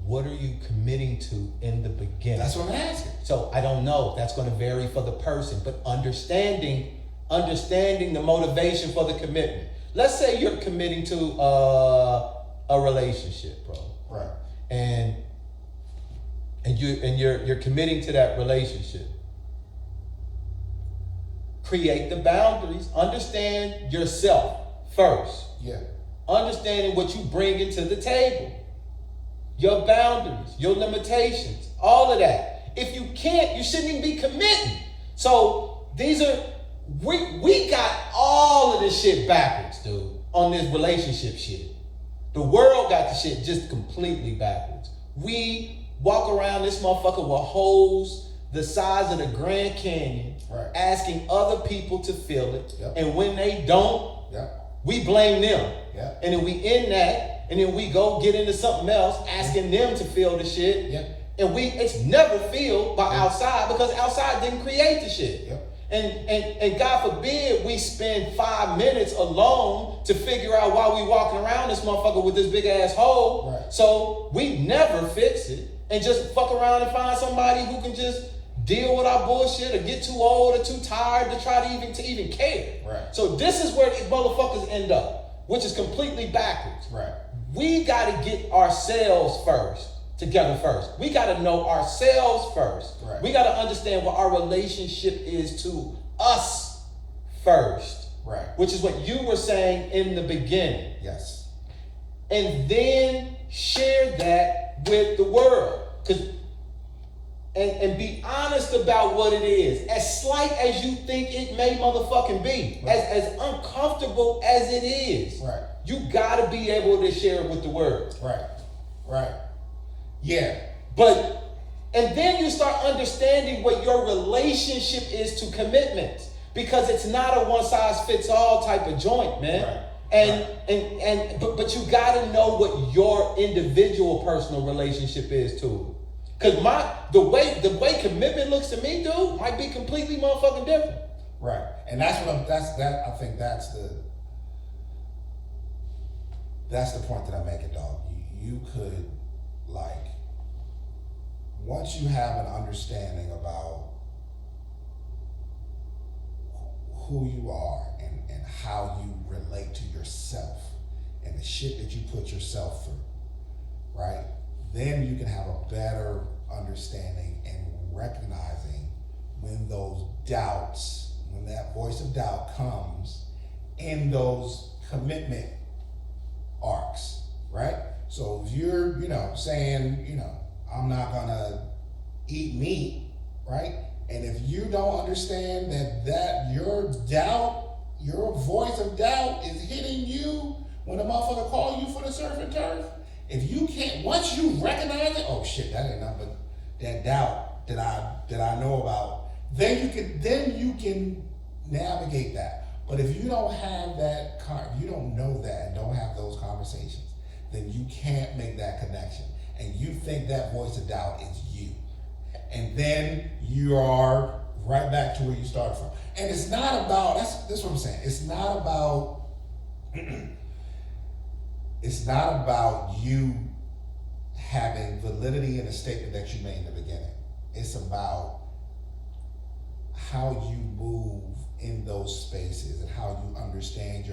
what are you committing to in the beginning? That's what I'm asking. So I don't know. That's going to vary for the person, but understanding the motivation for the commitment. Let's say you're committing to a relationship, bro. Right. And you're committing to that relationship. Create the boundaries. Understand yourself first. Yeah. Understanding what you bring into the table. Your boundaries, your limitations, all of that. If you can't, you shouldn't even be committing. So we got all of this shit backwards, dude, on this relationship shit. The world got the shit just completely backwards. We walk around this motherfucker with holes the size of the Grand Canyon, asking other people to fill it. Yep. And when they don't, we blame them. Yep. And then we in that, and then we go get into something else, asking them to fill the shit. Yep. And it's never filled by outside, because outside didn't create the shit. Yep. And God forbid we spend 5 minutes alone to figure out why we walking around this motherfucker with this big ass hole. Right. So we never fix it and just fuck around and find somebody who can just deal with our bullshit or get too old or too tired to try to even care. Right. So this is where these motherfuckers end up, which is completely backwards. Right. We gotta get ourselves together first. We gotta know ourselves first. Right. We gotta understand what our relationship is to us first. Right. Which is what you were saying in the beginning. Yes. And then share that with the world. And be honest about what it is. As slight as you think it may motherfucking be. Right. As uncomfortable as it is. Right. You gotta be able to share it with the world. Right. Right. Yeah. And then you start understanding what your relationship is to commitment. Because it's not a one-size-fits-all type of joint, man. Right. But you gotta know what your individual personal relationship is to it. Because the way commitment looks to me, dude, might be completely motherfucking different. Right. And I think that's the point that I'm making, dog. You could, like, once you have an understanding about who you are and how you relate to yourself and the shit that you put yourself through, right? Then you can have a better understanding and recognizing when those doubts, when that voice of doubt comes in those commitment arcs, right? So if you're, saying, I'm not gonna eat meat, right? And if you don't understand that your doubt, your voice of doubt is hitting you when a motherfucker call you for the surf and turf, if you can't, once you recognize it, oh shit, that ain't nothing but that doubt that I know about, then you can navigate that. But if you don't have that, if you don't know that and don't have those conversations, then you can't make that connection. And you think that voice of doubt is you. And then you are right back to where you started from. And it's not about, that's what I'm saying. It's not about, it's not about you having validity in a statement that you made in the beginning. It's about how you move in those spaces and how you understand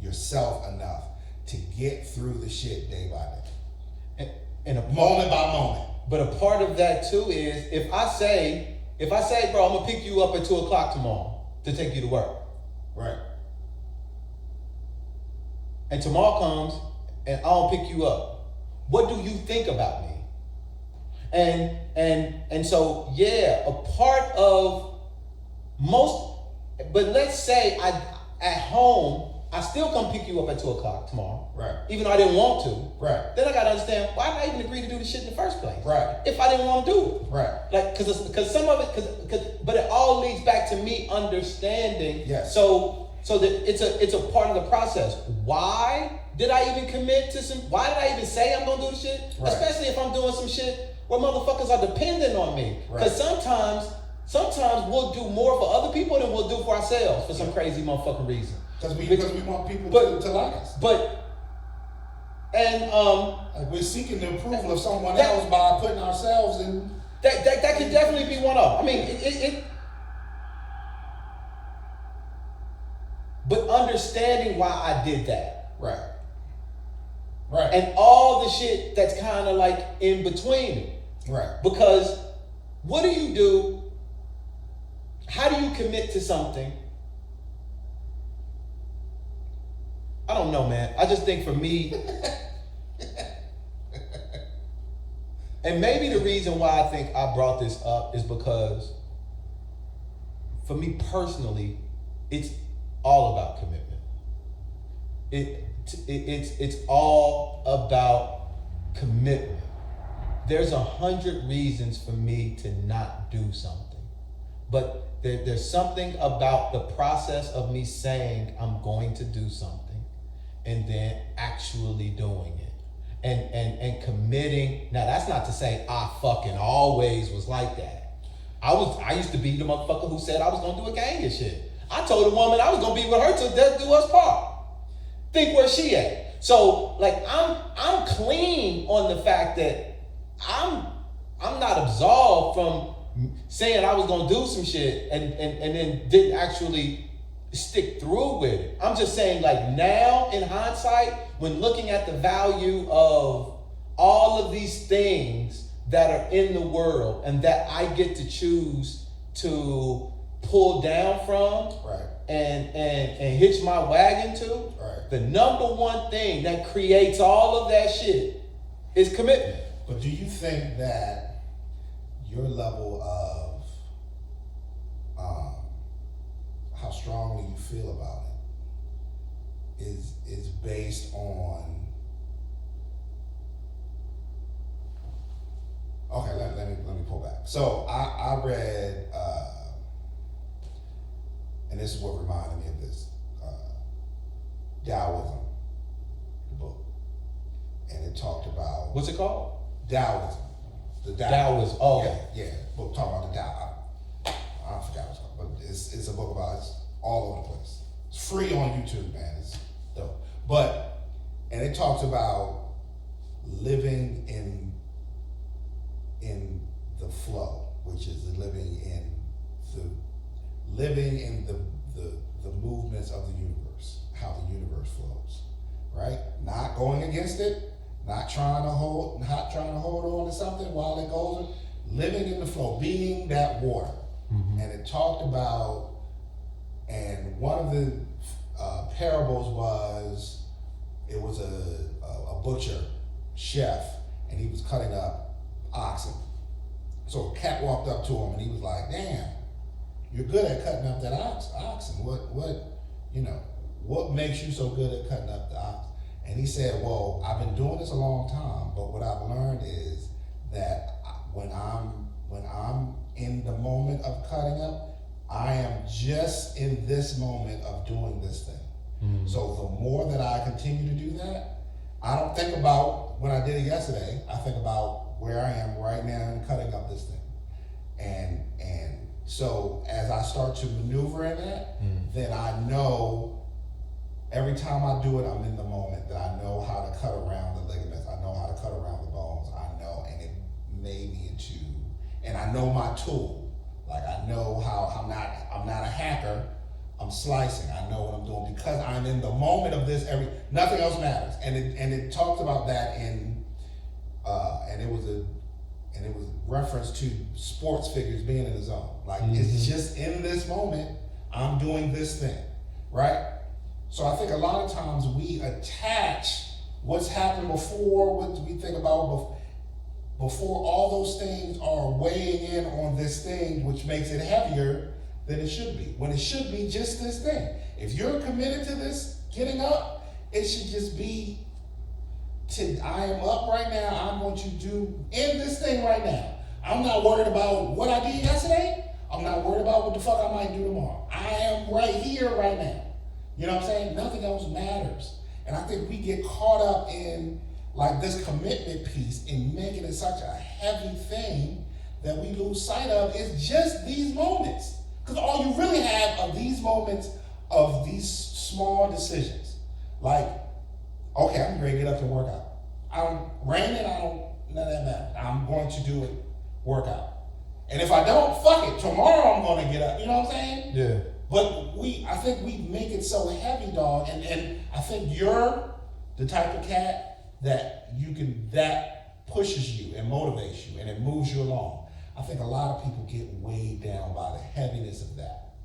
yourself enough to get through the shit day by day. And moment by moment. But a part of that too is if I say, bro, I'm gonna pick you up at 2:00 tomorrow to take you to work. Right. And tomorrow comes and I don't pick you up. What do you think about me? And so yeah, a part of most, but let's say at home, I still come pick you up at 2:00 tomorrow. Right. Even though I didn't want to. Right. Then I gotta understand why did I even agree to do this shit in the first place? Right. If I didn't want to do it. Right. Like, cause some of it, but it all leads back to me understanding. Yes. So that it's a part of the process. Why did I even commit to why did I even say I'm gonna do the shit? Right. Especially if I'm doing some shit where motherfuckers are dependent on me. Right. Cause sometimes we'll do more for other people than we'll do for ourselves for some crazy motherfucking reason. Because we want people to like us. Like we're seeking the approval of someone else by putting ourselves in. That could definitely be one of them. I mean, but understanding why I did that. Right. Right. And all the shit that's kind of like in between it. Right. Because what do you do? How do you commit to something? I don't know, man. I just think for me, and maybe the reason why I think I brought this up is because for me personally, it's all about commitment. It's all about commitment. There's 100 reasons for me to not do something, but there's something about the process of me saying I'm going to do something and then actually doing it and committing. Now that's not to say I fucking always was like that. I used to be the motherfucker who said I was gonna do a gang of shit. I told a woman I was gonna be with her till death do us part. Think where she at. So like I'm clean on the fact that I'm not absolved from saying I was gonna do some shit and then didn't actually stick through with it. I'm just saying, like, now in hindsight, when looking at the value of all of these things that are in the world and that I get to choose to pull down from, right, and hitch my wagon to, right, the number one thing that creates all of that shit is commitment. But do you think that your level of how strongly you feel about it is based on, okay, let me pull back. So I read and this is what reminded me of this, Taoism, the book, and it talked about, What's it called? Taoism. The Taoism. Oh, okay. Yeah. Book talking about the Tao. I forgot what it's called, but it's a book about, it's all over the place. It's free on YouTube, man. It's dope. And it talks about living in the flow, which is living in the against it, not trying to hold on to something while it goes, living in the flow, being that water. And it talked about, and one of the parables was, it was a butcher, chef, and he was cutting up oxen. So a cat walked up to him and he was like, damn, you're good at cutting up that oxen. What makes you so good at cutting up the oxen? And he said, well, I've been doing this a long time, but what I've learned is that when I'm in the moment of cutting up, I am just in this moment of doing this thing. So the more that I continue to do that, I don't think about when I did it yesterday. I think about where I am right now and cutting up this thing. And so as I start to maneuver in that, then I know every time I do it, I'm in the moment, that I know how to cut around the ligaments. I know how to cut around the bones. I know, and it made me into, and I know my tool. Like I know how I'm not a hacker. I'm slicing. I know what I'm doing because I'm in the moment of this. Nothing else matters. And it talks about that in, and it was reference to sports figures being in the zone. Like it's just in this moment, I'm doing this thing, right? So I think a lot of times we attach what's happened before, what we think about before all those things are weighing in on this thing, which makes it heavier than it should be. When it should be just this thing. If you're committed to this, getting up, it should just be, I am up right now, I'm going to do in this thing right now. I'm not worried about what I did yesterday. I'm not worried about what the fuck I might do tomorrow. I am right here, right now. You know what I'm saying? Nothing else matters. And I think we get caught up in like this commitment piece and making it such a heavy thing that we lose sight of is just these moments. Because all you really have are these moments of these small decisions. Like, okay, I'm ready to get up and work out. None of that matters. I'm going to do it, workout. And if I don't, fuck it. Tomorrow I'm going to get up. You know what I'm saying? Yeah. But I think we make it so heavy, dog. And I think you're the type of cat that pushes you and motivates you and it moves you along. I think a lot of people get weighed down by the heaviness of that,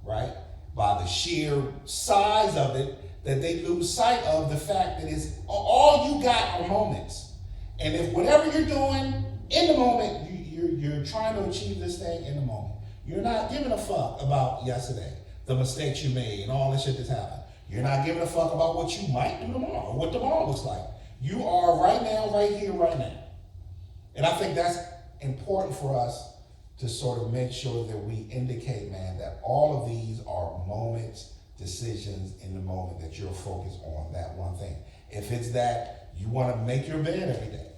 right? By the sheer size of it, that they lose sight of the fact that it's all you got are moments. And if whatever you're doing in the moment, you're trying to achieve this thing in the moment. You're not giving a fuck about yesterday, the mistakes you made and all the shit that's happened. You're not giving a fuck about what you might do tomorrow, what tomorrow looks like. You are right now, right here, right now. And I think that's important for us to sort of make sure that we indicate, man, that all of these are moments, decisions in the moment that you're focused on that one thing. If it's that you want to make your bed every day,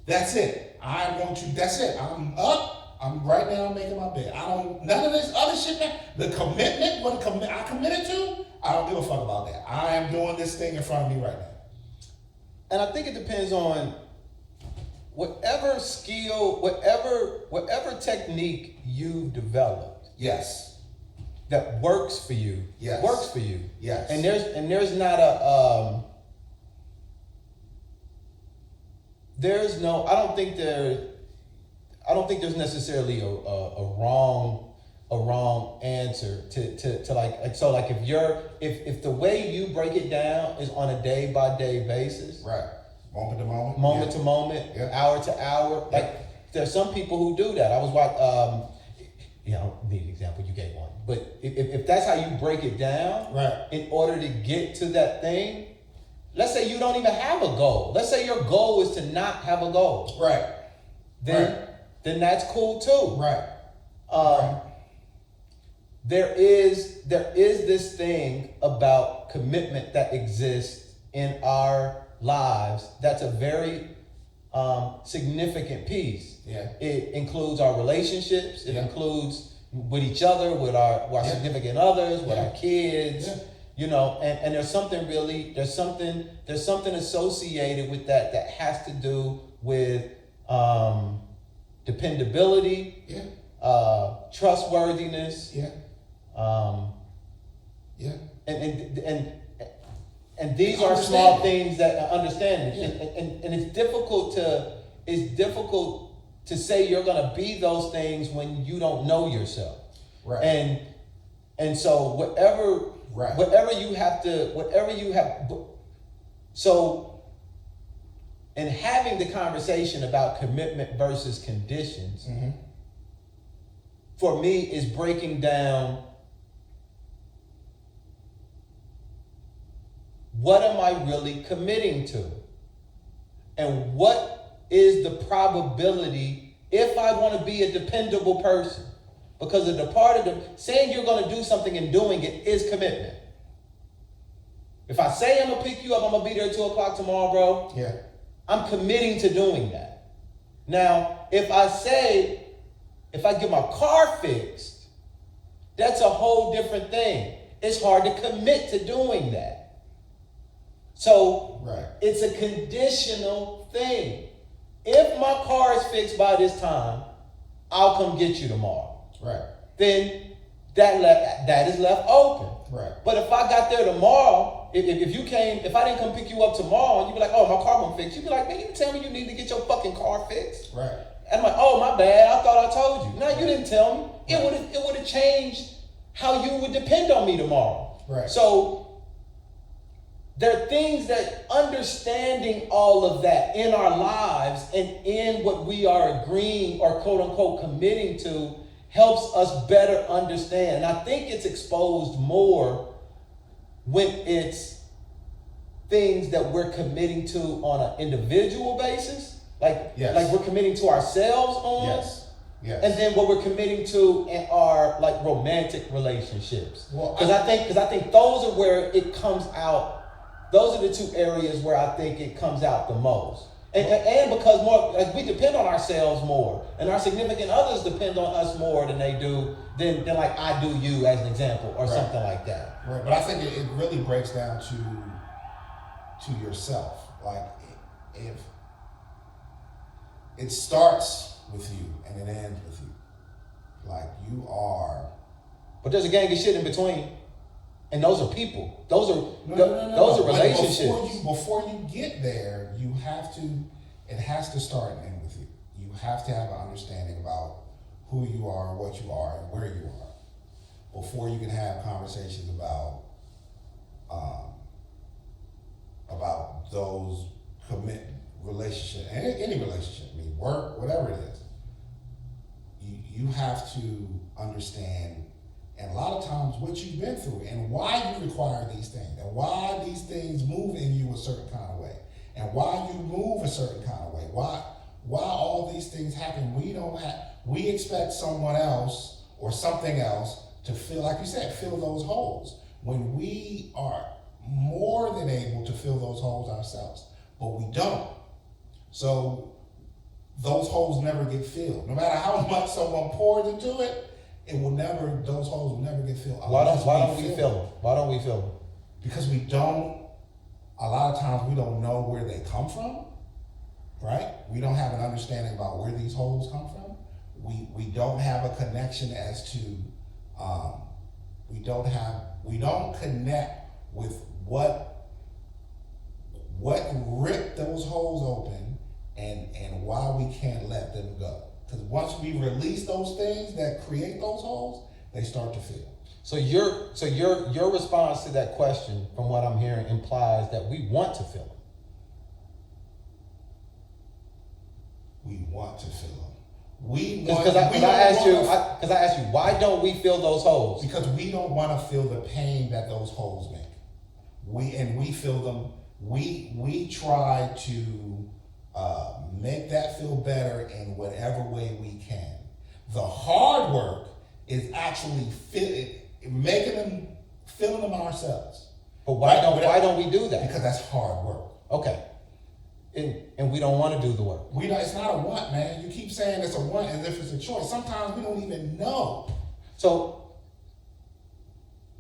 that's it. That's it. I'm up. I'm right now making my bed. None of this other shit, man. The commitment, I committed to, I don't give a fuck about that. I am doing this thing in front of me right now. And I think it depends on whatever skill, whatever technique you've developed. Yes. That works for you. Yes. Works for you. Yes. And there's not a I don't think there's necessarily a wrong answer to like, so like if the way you break it down is on a day by day basis, right, moment to moment, yeah. Hour to hour, yeah. Like there's some people who do that. I was watching, I don't need an example, you gave one, but if that's how you break it down, right, in order to get to that thing, let's say you don't even have a goal. Let's say your goal is to not have a goal, right, then that's cool too, right. Right. There is this thing about commitment that exists in our lives. That's a very significant piece. Yeah. It includes our relationships. It yeah. includes with each other, with our yeah. significant others, with our kids. Yeah. You know, and there's something associated with that has to do with dependability. Yeah. Trustworthiness. Yeah. And And these are small things that understand it. And it's difficult to say you're gonna be those things when you don't know yourself. Right. And so whatever you have, so in having the conversation about commitment versus conditions, for me is breaking down what am I really committing to? And what is the probability if I want to be a dependable person? Because the part of the saying you're going to do something and doing it is commitment. If I say I'm going to pick you up, I'm going to be there at 2 o'clock tomorrow, bro. Yeah. I'm committing to doing that. Now, if I get my car fixed, that's a whole different thing. It's hard to commit to doing that. So it's a conditional thing. If my car is fixed by this time, I'll come get you tomorrow. Right. Then that is left open. Right. But if I got there tomorrow, if I didn't come pick you up tomorrow, and you'd be like, oh, my car won't fix. You'd be like, man, you tell me you need to get your fucking car fixed. Right. And I'm like, oh, my bad. I thought I told you. No, you didn't tell me. It would have changed how you would depend on me tomorrow. Right. So there are things that understanding all of that in our lives and in what we are agreeing or quote unquote committing to helps us better understand. And I think it's exposed more when it's things that we're committing to on an individual basis. Like we're committing to ourselves on. Yes. And then what we're committing to in our like romantic relationships. Because I think those are where it comes out. Those are the two areas where I think it comes out the most. And because more like we depend on ourselves more, and our significant others depend on us more than they do than like I do you as an example or something like that. Right. But I think it really breaks down to yourself. Like if it starts with you and it ends with you. Like you are. But there's a gang of shit in between. And those are people. Those are relationships. Before you get there, it has to start and end with you. You have to have an understanding about who you are, what you are, and where you are. Before you can have conversations about those relationships, any relationship, I mean work, whatever it is. You have to understand. And a lot of times what you've been through and why you require these things and why these things move in you a certain kind of way and why you move a certain kind of way. Why all these things happen. We expect someone else or something else to fill, like you said, fill those holes when we are more than able to fill those holes ourselves, but we don't. So those holes never get filled. No matter how much someone pours into it, those holes will never get filled. Why don't we fill them? Why don't we fill them? Because a lot of times we don't know where they come from, right? We don't have an understanding about where these holes come from. We don't have a connection as to, we don't connect with what ripped those holes open and why we can't let them go. Because once we release those things that create those holes, they start to fill. So your response to that question, from what I'm hearing, implies that we want to fill them. We want to fill them. Because I asked you, why don't we fill those holes? Because we don't want to feel the pain that those holes make. We feel them. We try to make that feel better in whatever way we can. The hard work is actually filling them ourselves. But why don't we do that? Because that's hard work. Okay. And we don't want to do the work. It's not a want, man. You keep saying it's a want as if it's a choice. Sometimes we don't even know.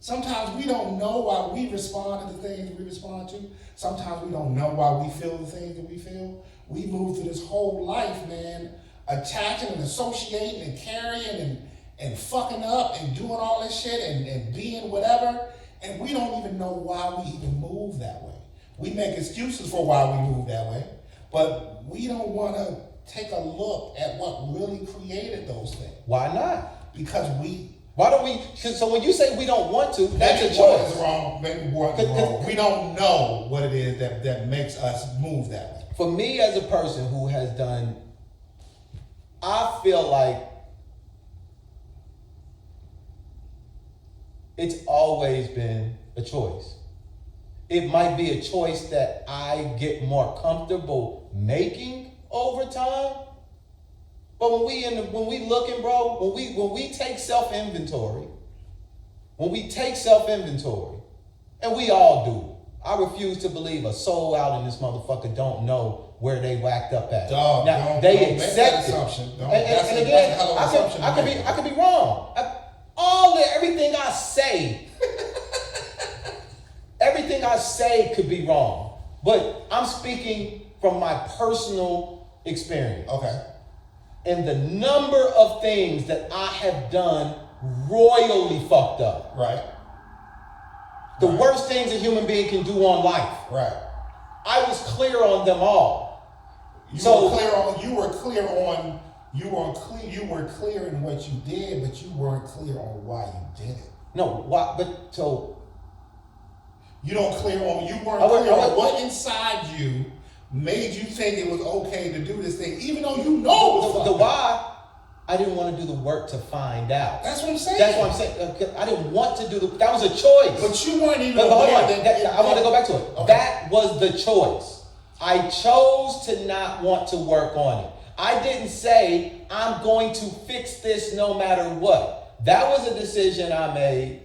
Sometimes we don't know why we respond to the things we respond to. Sometimes we don't know why we feel the things that we feel. We move through this whole life, man, attaching and associating and carrying and fucking up and doing all this shit and being whatever. And we don't even know why we even move that way. We make excuses for why we move that way, but we don't want to take a look at what really created those things. Why not? Because we. Why don't we? So when you say we don't want to, that's a maybe choice. What is wrong? Maybe what is wrong. We don't know what it is that makes us move that way. For me, as a person who has done, I feel like it's always been a choice. It might be a choice that I get more comfortable making over time. But when we looking, bro, when we take self-inventory, and we all do. I refuse to believe a soul out in this motherfucker don't know where they whacked up at. Dog, now they accept make that it. assumption. And again, I could be wrong. Everything I say could be wrong. But I'm speaking from my personal experience. Okay. And the number of things that I have done royally fucked up. Right. The worst things a human being can do on life. Right. I was clear on them all. You were clear in what you did, but you weren't clear on why you did it. No, why? But so you weren't clear on what inside you made you think it was okay to do this thing, even though you know it was the why. I didn't want to do the work to find out. That's what I'm saying. That's what I'm saying. I didn't want to do that was a choice. But you weren't even aware that. I want to go back to it. Okay. That was the choice. I chose to not want to work on it. I didn't say I'm going to fix this no matter what. That was a decision I made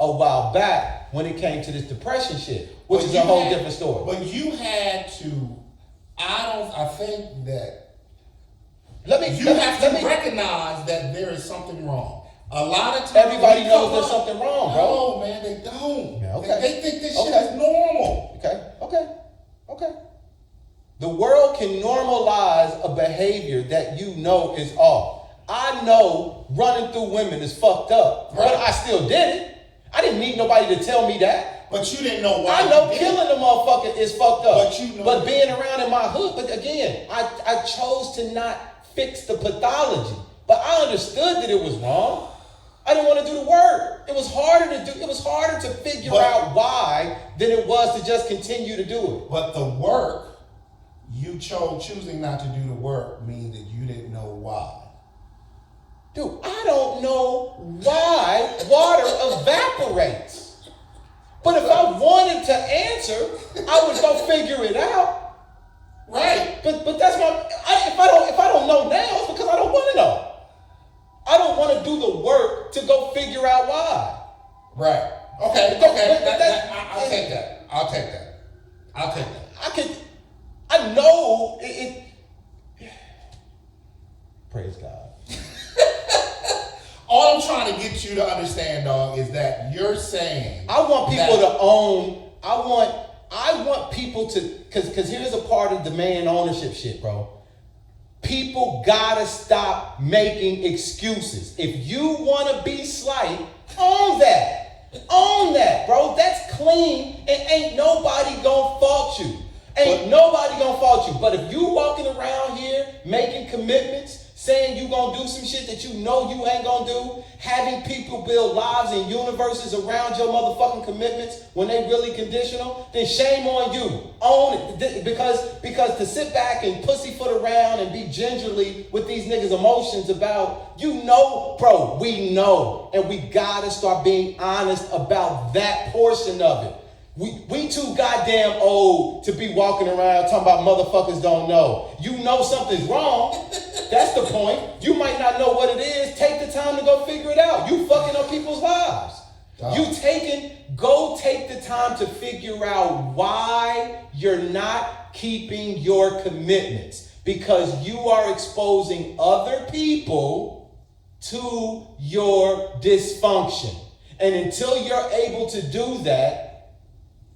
a while back when it came to this depression shit, which is a whole different story. But you had to. I think that. You have to recognize that there is something wrong. A lot of times, everybody knows there's something wrong, bro. No, man, they don't. Yeah, okay. They think this shit is normal. Okay. The world can normalize a behavior that you know is off. I know running through women is fucked up, right. But I still did it. I didn't need nobody to tell me that. But you didn't know why. I know killing the motherfucker is fucked up. But being around in my hood, but again, I chose to not fix the pathology. But I understood that it was wrong. I didn't want to do the work. It was harder to figure out why than it was to just continue to do it. But the work, choosing not to do the work means that you didn't know why. Dude, I don't know why water evaporates. But if I wanted to answer, I would go figure it out. Right. But that's if I don't know now, it's because I don't want to know. I don't want to do the work to go figure out why. Right. Okay. I'll take that. I know it. Praise God. All I'm trying to get you to understand, dog, is that you're saying I want people to own. I want people to, because here's a part of the man ownership shit, bro. People gotta stop making excuses. If you want to be slight, own that. Own that, bro. That's clean, and ain't nobody gonna fault you. But if you walking around here making commitments, saying you gonna do some shit that you know you ain't gonna do, having people build lives and universes around your motherfucking commitments when they really conditional, then shame on you. Own it. Because to sit back and pussyfoot around and be gingerly with these niggas' emotions about, bro, we know. And we gotta start being honest about that portion of it. We too goddamn old to be walking around talking about motherfuckers don't know. You know something's wrong. That's the point. You might not know what it is. Take the time to go figure it out. You fucking up people's lives. Go take the time to figure out why you're not keeping your commitments. Because you are exposing other people to your dysfunction. And until you're able to do that,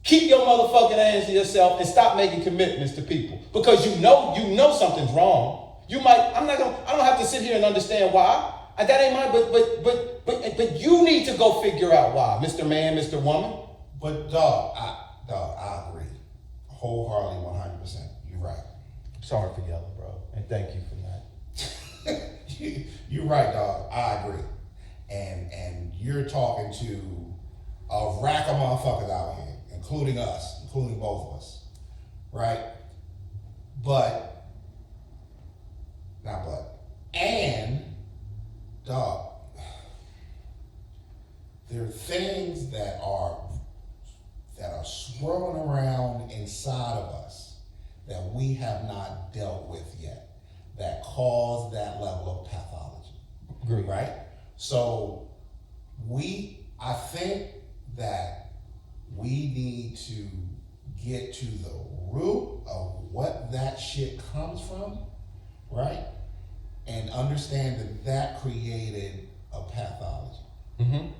keep your motherfucking hands to yourself and stop making commitments to people. Because you know something's wrong. I don't have to sit here and understand why. That ain't mine, but you need to go figure out why, Mr. Man, Mr. Woman. But dog, I agree. Wholeheartedly, 100%. You're right. Sorry for yelling, bro, and thank you for that. You're right, dog. I agree. And you're talking to a rack of motherfuckers out here, including us, including both of us, right? And, dog, there are things that are swirling around inside of us that we have not dealt with yet that cause that level of pathology. Agreed. Right? So I think that we need to get to the root of what that shit comes from, right? And understand that created a pathology,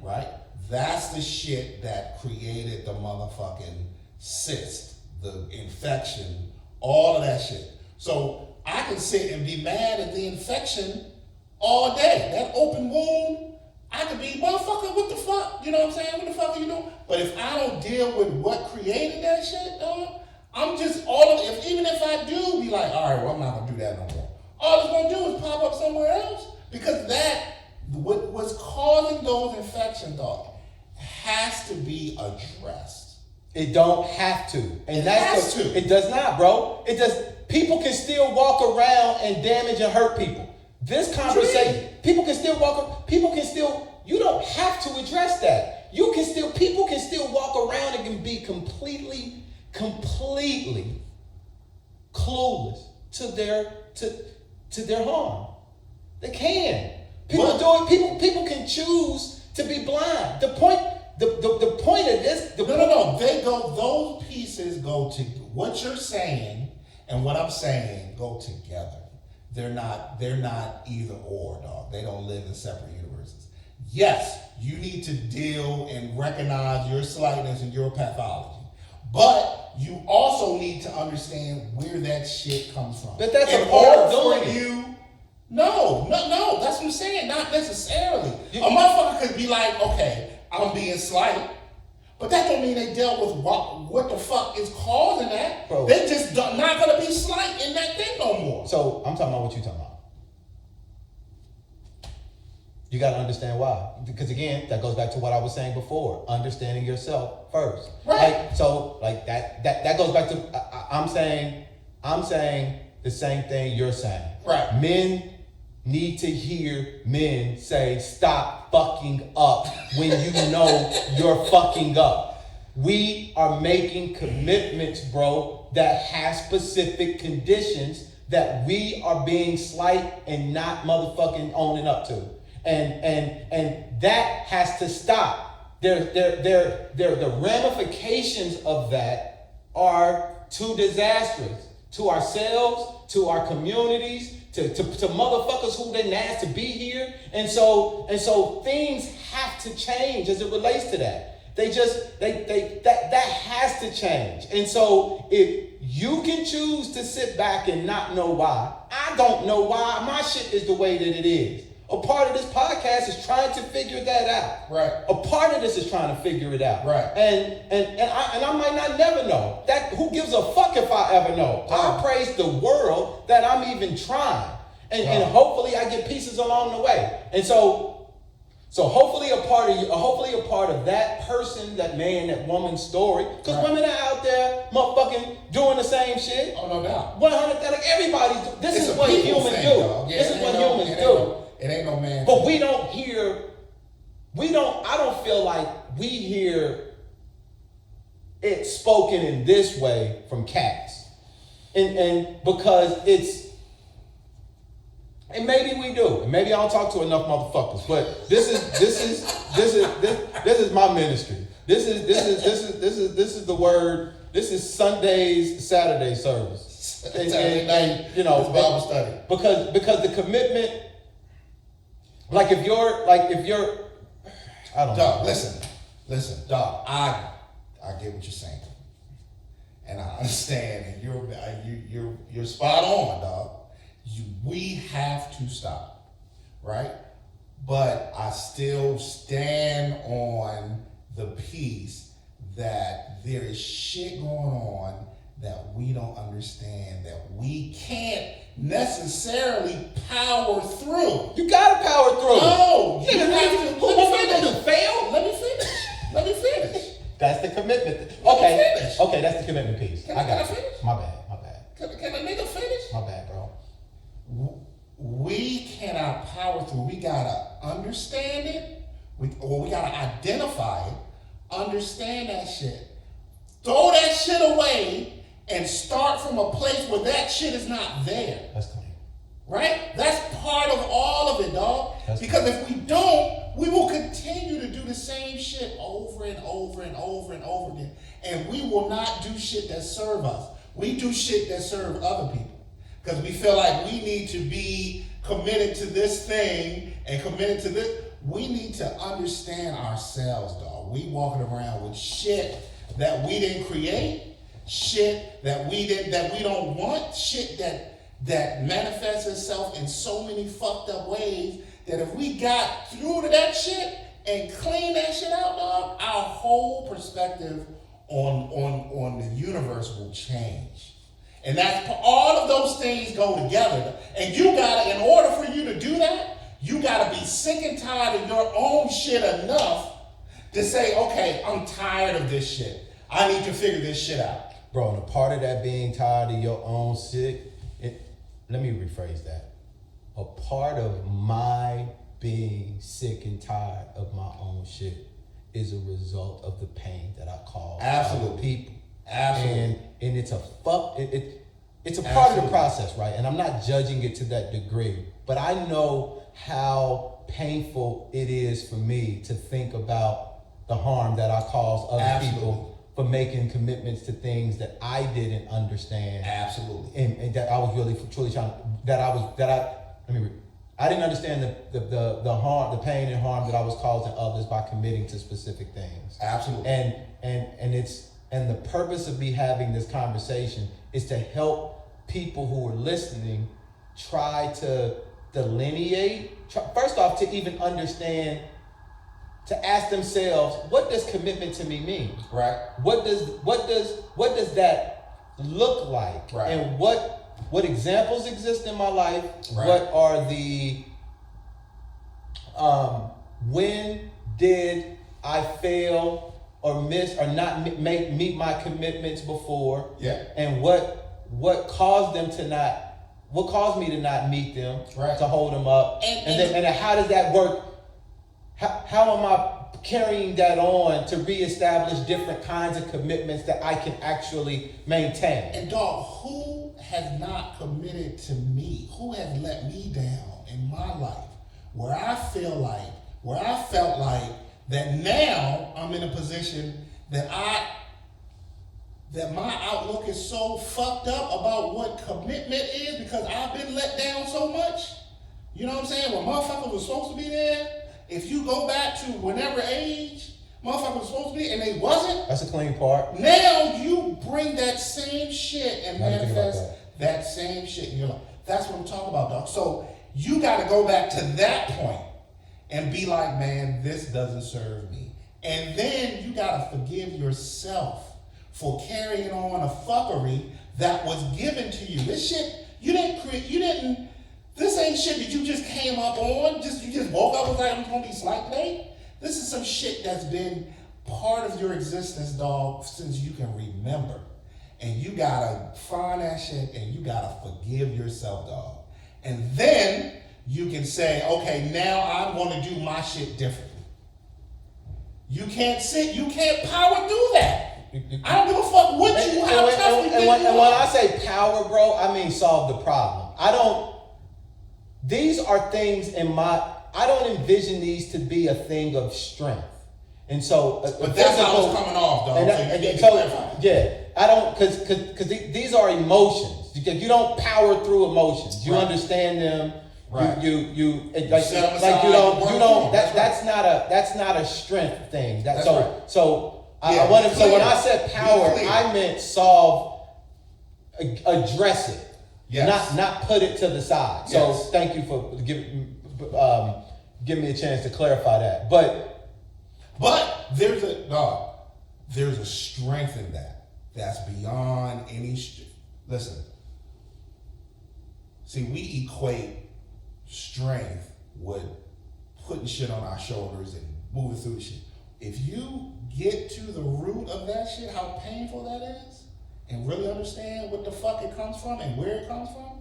right? That's the shit that created the motherfucking cyst, the infection, all of that shit. So I can sit and be mad at the infection all day. That open wound, I could be, motherfucker, what the fuck? You know what I'm saying? What the fuck are you doing? But if I don't deal with what created that shit, dog, I'm just even if I do be like, all right, well, I'm not gonna do that no more. All it's gonna do is pop up somewhere else. Because what's causing those infections, dog, has to be addressed. It don't have to. And that's to. It does not, bro. It does. People can still walk around and damage and hurt people. This conversation, people can still, you don't have to address that. People can still walk around and can be completely clueless to their harm. They can. People do it. People can choose to be blind. The point of this. No. Those pieces go to what you're saying and what I'm saying go together. They're not either or, dog. They don't live in separate universes. Yes, you need to deal and recognize your slightness and your pathology. But you also need to understand where that shit comes from. But that's a part of doing it. No, that's what I'm saying. Not necessarily. A motherfucker could be like, okay, I'm being slight. But that don't mean they dealt with what the fuck is causing that. Bro. They just not gonna be slight in that thing no more. So I'm talking about what you're talking about. You got to understand why. Because again, that goes back to what I was saying before. Understanding yourself first. Right. That goes back to I'm saying the same thing you're saying. Right. Men need to hear men say, stop fucking up when you know you're fucking up. We are making commitments, bro, that have specific conditions that we are being slight and not motherfucking owning up to. And that has to stop. The ramifications of that are too disastrous to ourselves, to our communities, to motherfuckers who didn't ask to be here. And so things have to change as it relates to that. That has to change. And so if you can choose to sit back and not know why, I don't know why my shit is the way that it is. A part of this podcast is trying to figure that out. Right. A part of this is trying to figure it out. Right. And I might not never know. That who gives a fuck if I ever know? I praise the world that I'm even trying. And hopefully I get pieces along the way. And so hopefully a part of that person, that man, that woman's story, because women are out there motherfucking doing the same shit. Oh, no doubt. 100, like everybody's. This is what humans do. Yeah, this is what humans do. It ain't no man. But I don't feel like we hear it spoken in this way from cats. And because and maybe we do. And maybe I don't talk to enough motherfuckers. But this is my ministry. This is the word. This is Sunday's Saturday service. And you know, Bible study. Because the commitment. If you're, I don't know. Listen, dog. I get what you're saying, and I understand, and you're spot on, dog. We have to stop, right? But I still stand on the piece that there is shit going on that we don't understand that we can't necessarily power through. You gotta power through. No, you Nigga, have to. what we gonna do? Fail? Let me finish. Let me finish. That's the commitment. Let me finish. Okay, that's the commitment piece. Can I got you. finish? My bad. Can a nigga finish? My bad, bro. We cannot power through. We gotta understand it. We gotta identify it, understand that shit, throw that shit away, and start from a place where that shit is not there. That's clean. Right? That's part of all of it, dog. Because if we don't, we will continue to do the same shit over and over and over and over again. And we will not do shit that serve us. We do shit that serve other people. Because we feel like we need to be committed to this thing and committed to this. We need to understand ourselves, dog. We walking around with shit that we didn't create, shit that we don't want, shit that manifests itself in so many fucked up ways that if we got through to that shit and clean that shit out, dog, our whole perspective on the universe will change. And that's all of those things go together. And you gotta, in order for you to do that, you gotta be sick and tired of your own shit enough to say, okay, I'm tired of this shit. I need to figure this shit out. Bro, and a part of that being tired of your own shit, let me rephrase that. A part of my being sick and tired of my own shit is a result of the pain that I cause other people. Absolutely. And it's it's a part of the process, right? And I'm not judging it to that degree, but I know how painful it is for me to think about the harm that I cause other people for making commitments to things that I didn't understand. Absolutely. And that I was really truly trying, I didn't understand the harm, the pain and harm that I was causing others by committing to specific things. Absolutely. And the purpose of me having this conversation is to help people who are listening try to delineate, first off, to even understand, to ask themselves, what does commitment to me mean? Right. What does that look like? Right. And what examples exist in my life? Right. What are the when did I fail or miss or not meet my commitments before? Yeah. And what caused me to not meet them? Right. To hold them up? And then how does that work? How am I carrying that on to reestablish different kinds of commitments that I can actually maintain? And dog, who has not committed to me? Who has let me down in my life where I felt like that now I'm in a position that my outlook is so fucked up about what commitment is because I've been let down so much. You know what I'm saying? When motherfuckers was supposed to be there, if you go back to whenever age, motherfuckers was supposed to be and they wasn't. That's a clean part. Now you bring that same shit and manifest that same shit in your life. That's what I'm talking about, dog. So you got to go back to that point and be like, man, this doesn't serve me. And then you got to forgive yourself for carrying on a fuckery that was given to you. This shit, this ain't shit that you just came up on. You just woke up and was like, I'm going to be slight today. This is some shit that's been part of your existence, dog, since you can remember. And you got to find that shit and you got to forgive yourself, dog. And then you can say, okay, now I'm going to do my shit differently. You can't power through that. I don't give a fuck what you, how tough you think you are. And when I say power, bro, I mean solve the problem. These are things I don't envision these to be a thing of strength. And so, but that's how it's coming off, dog. I don't, because these are emotions. You don't power through emotions. You understand them. Right. That's not a strength thing. When I said power, I meant solve, address it. Yes. Not put it to the side. Yes. So thank you for giving me a chance to clarify that. But there's a strength in that. that's beyond any. Listen. See, we equate strength with putting shit on our shoulders and moving through the shit. If you get to the root of that shit, how painful that is, and really understand what the fuck it comes from and where it comes from,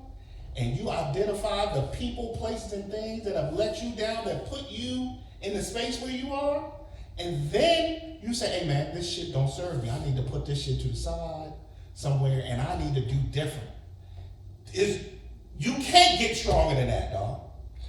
and you identify the people, places, and things that have let you down, that put you in the space where you are, and then you say, hey man, this shit don't serve me. I need to put this shit to the side somewhere, and I need to do different. You can't get stronger than that, dog.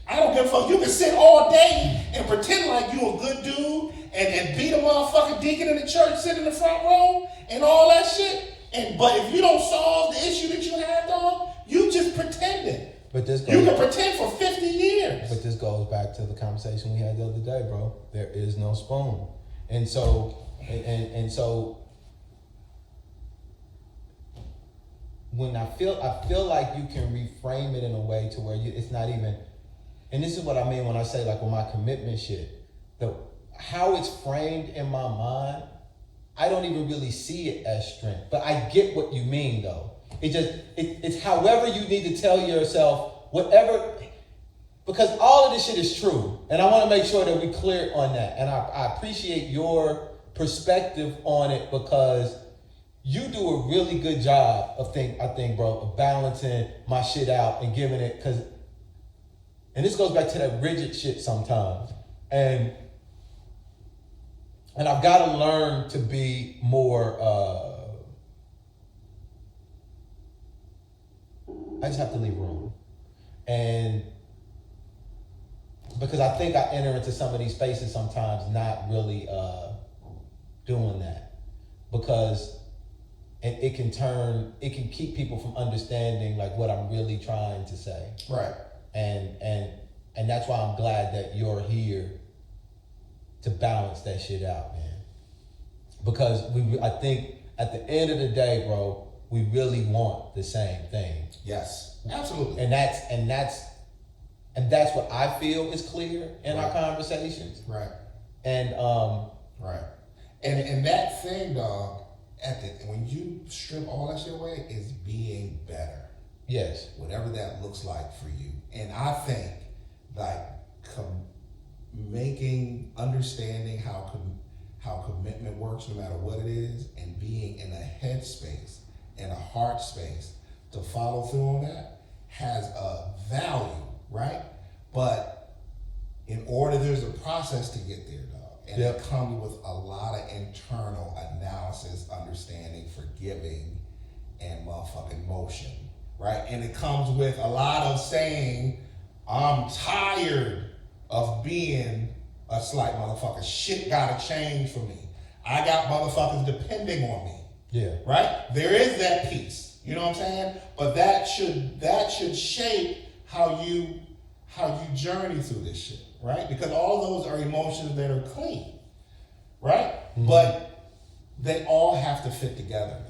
I don't give a fuck. You can sit all day and pretend like you a good dude and beat a motherfucking deacon in the church, sit in the front row and all that shit. But if you don't solve the issue that you have, dog, you just pretending. But this you can pretend for 50 years. But this goes back to the conversation we had the other day, bro. There is no spoon. And so when I feel like you can reframe it in a way to where it's not even, and this is what I mean when I say like with my commitment shit, how it's framed in my mind, I don't even really see it as strength. But I get what you mean though. It's however you need to tell yourself, whatever, because all of this shit is true. And I want to make sure that we clear on that. And I appreciate your perspective on it, because you do a really good job I think, bro, of balancing my shit out and giving it, and this goes back to that rigid shit sometimes. And I've got to learn to be more, I just have to leave room. And because I think I enter into some of these spaces sometimes not really doing that, because it can keep people from understanding like what I'm really trying to say. Right. And that's why I'm glad that you're here to balance that shit out, man. Because I think at the end of the day, bro, we really want the same thing. Yes, absolutely. And that's what I feel is clear in our conversations. Right. And right. And that thing, dog, when you strip all that shit away, is being better. Yes. Whatever that looks like for you. And I think like understanding how commitment works, no matter what it is, and being in a head space and a heart space to follow through on that has a value, right? But in order, there's a process to get there, dog. And it comes with a lot of internal analysis, understanding, forgiving, and motherfucking motion, right? And it comes with a lot of saying, I'm tired of being a slight motherfucker. Shit gotta change for me. I got motherfuckers depending on me. Yeah. Right? There is that piece. You know what I'm saying? But that should shape how you journey through this shit, right? Because all those are emotions that are clean, right? Mm-hmm. But they all have to fit together,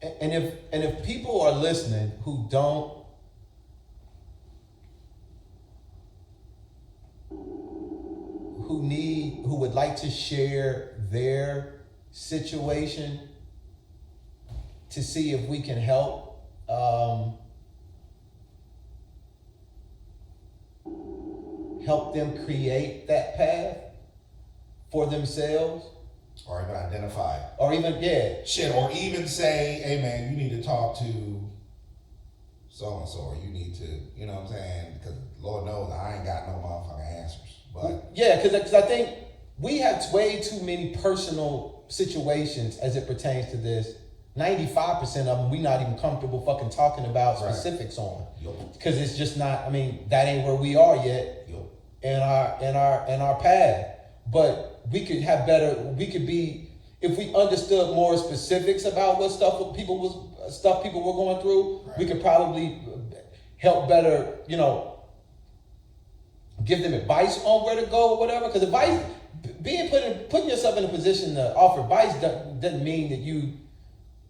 man. And if people are listening who would like to share their situation to see if we can help them create that path for themselves, or even identify it, or even say, hey man, you need to talk to so and so, or you need to, you know what I'm saying? Because Lord knows I ain't got no motherfucking answers. But yeah, because I think we have way too many personal situations as it pertains to this. 95% of them we not even comfortable fucking talking about specifics on, because it's just not. I mean, that ain't where we are yet in our path. But we could have better. We could be, if we understood more specifics about what stuff people were going through. Right. We could probably help better. Give them advice on where to go or whatever. Because advice, putting yourself in a position to offer advice doesn't mean that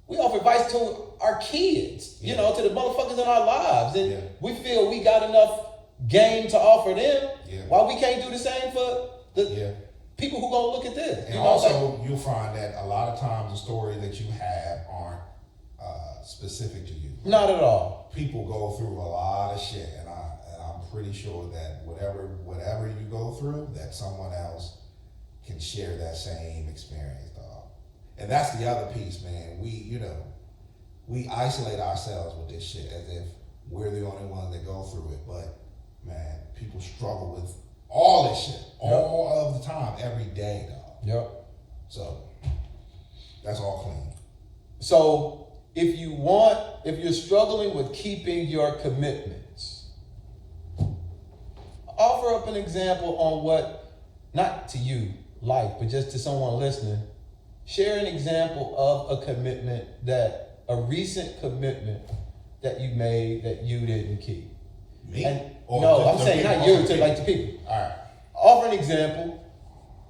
we offer advice to our kids, to the motherfuckers in our lives. And we feel we got enough game to offer them. Yeah. Why we can't do the same for the people who gonna look at this. And also, you'll find that a lot of times the stories that you have aren't specific to you. Not at all. People go through a lot of shit, and I'm pretty sure that whatever you go through, that someone else can share that same experience, dog. And that's the other piece, man. We isolate ourselves with this shit as if we're the only ones that go through it, but man, people struggle with all this shit all of the time, every day, dog. Yep. So that's all clean. So if you're struggling with keeping your commitments, offer up an example on what, not to you, life, but just to someone listening. Share an example of a recent commitment that you made that you didn't keep. Me? No, I'm saying not you, to people. All right. Offer an example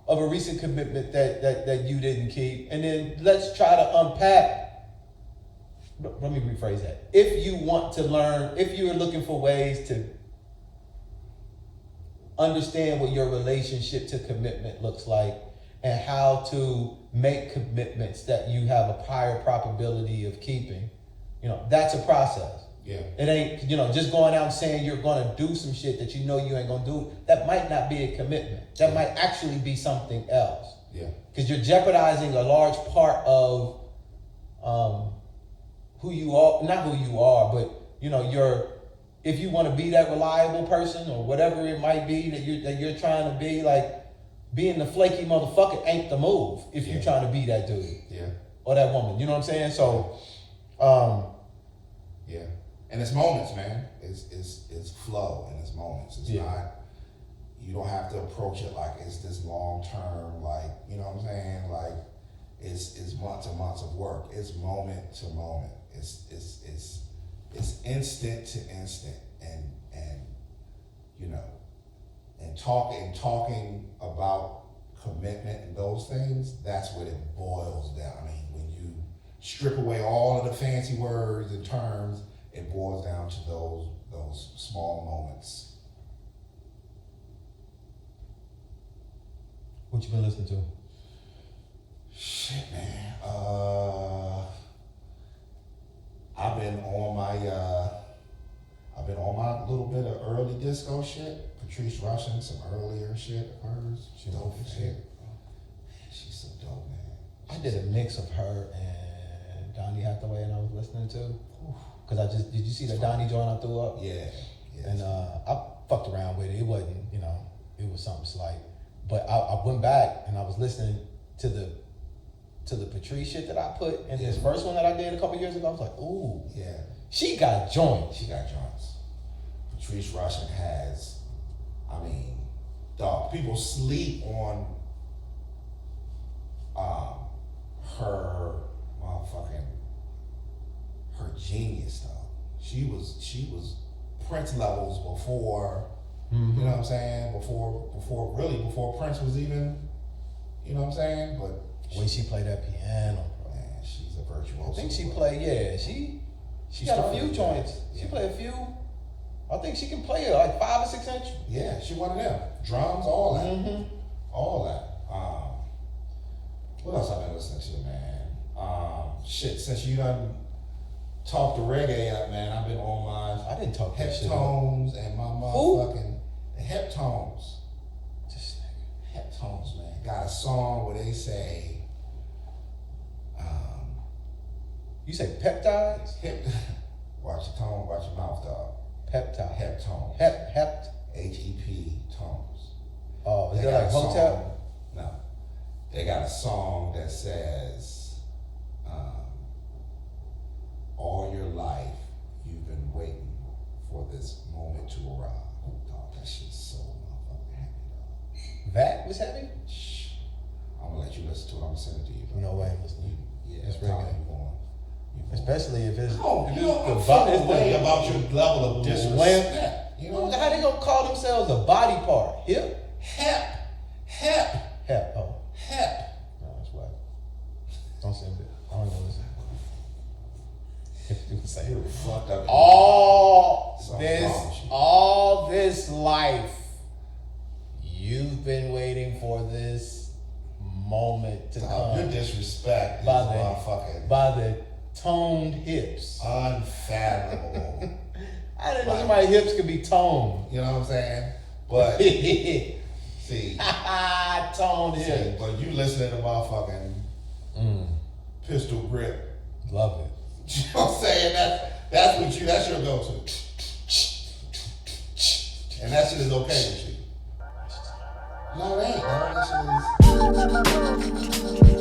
of a recent commitment that you didn't keep, and then let's try to unpack. Let me rephrase that. If you want to learn, if you are looking for ways to understand what your relationship to commitment looks like and how to make commitments that you have a higher probability of keeping, that's a process. Yeah. It ain't, just going out and saying you're going to do some shit that you know you ain't going to do. That might not be a commitment. That might actually be something else. Yeah. Because you're jeopardizing a large part of who you are, not who you are, but if you want to be that reliable person or whatever it might be that you're trying to be, like being the flaky motherfucker ain't the move if you're trying to be that dude. Yeah. Or that woman. You know what I'm saying? So yeah. And it's moments, man. It's flow and it's moments. It's not, you don't have to approach it like it's this long term, like, you know what I'm saying? Like it's months and months of work. It's moment to moment. It's instant to instant, and talking about commitment and those things, that's what it boils down. I mean, when you strip away all of the fancy words and terms, it boils down to those small moments. What you been listening to? Shit, man. I've been on my little bit of early disco shit. Patrice Rushen, some earlier shit of hers. She's dope as shit. Man, she's so dope, man. I did a mix of her and Donnie Hathaway, and I was listening to. Because did you see the Donnie joint I threw up? Yeah. And I fucked around with it. It wasn't, it was something slight. But I went back and I was listening to the Patrice shit that I put in this first one that I did a couple years ago. I was like, ooh. Yeah. She got joints. She got joints. Patrice Rushen has, dog, people sleep on her genius, though. She was Prince levels before, you know what I'm saying? Before Prince was even, you know what I'm saying? But when she played that piano, bro. Man, she's a virtuoso. I think she played, she got a few joints. She played a few. I think she can play it like 5 or 6 inch. Yeah, she one of them. Drums, all that. All that. What else I've been listening to, man? Shit, since you done talked the reggae up, man, I've been on my I didn't talk that shit up. Heptones and my motherfucking Heptones. This nigga. Heptones, man. Got a song where they say, you say peptides? watch your tone, watch your mouth, dog. Peptide. Heptones. Hept. H-E-P tones. Oh, is They that got like a hotel? song- No. They got a song that says, all your life you've been waiting for this moment to arrive. Dog, that shit's so motherfucking happy, dog. That was heavy? Shh. I'm gonna let you listen to it. I'm gonna send it to you. Bro. No way I'm listening. Yeah, It's Tommy, reggae. you going. Especially if it's I'm the feeling way about your level of disrespect. You know how they gonna call themselves a body part? Hip? Hep. Hep. Oh. Hep. No, that's whack. Don't send it. I don't know what's you can say it. Fucked up. All Something this life, you've been waiting for this moment to Your come disrespect is by the motherfucking by the toned hips. unfathomable. I didn't know somebody's hips could be toned. You know what I'm saying? But see, Toned see, hips. but you listening to motherfucking Pistol Grip. Love it. You know what I'm saying? That's your go-to. And that shit is okay with you. No, it ain't. No, that shit is.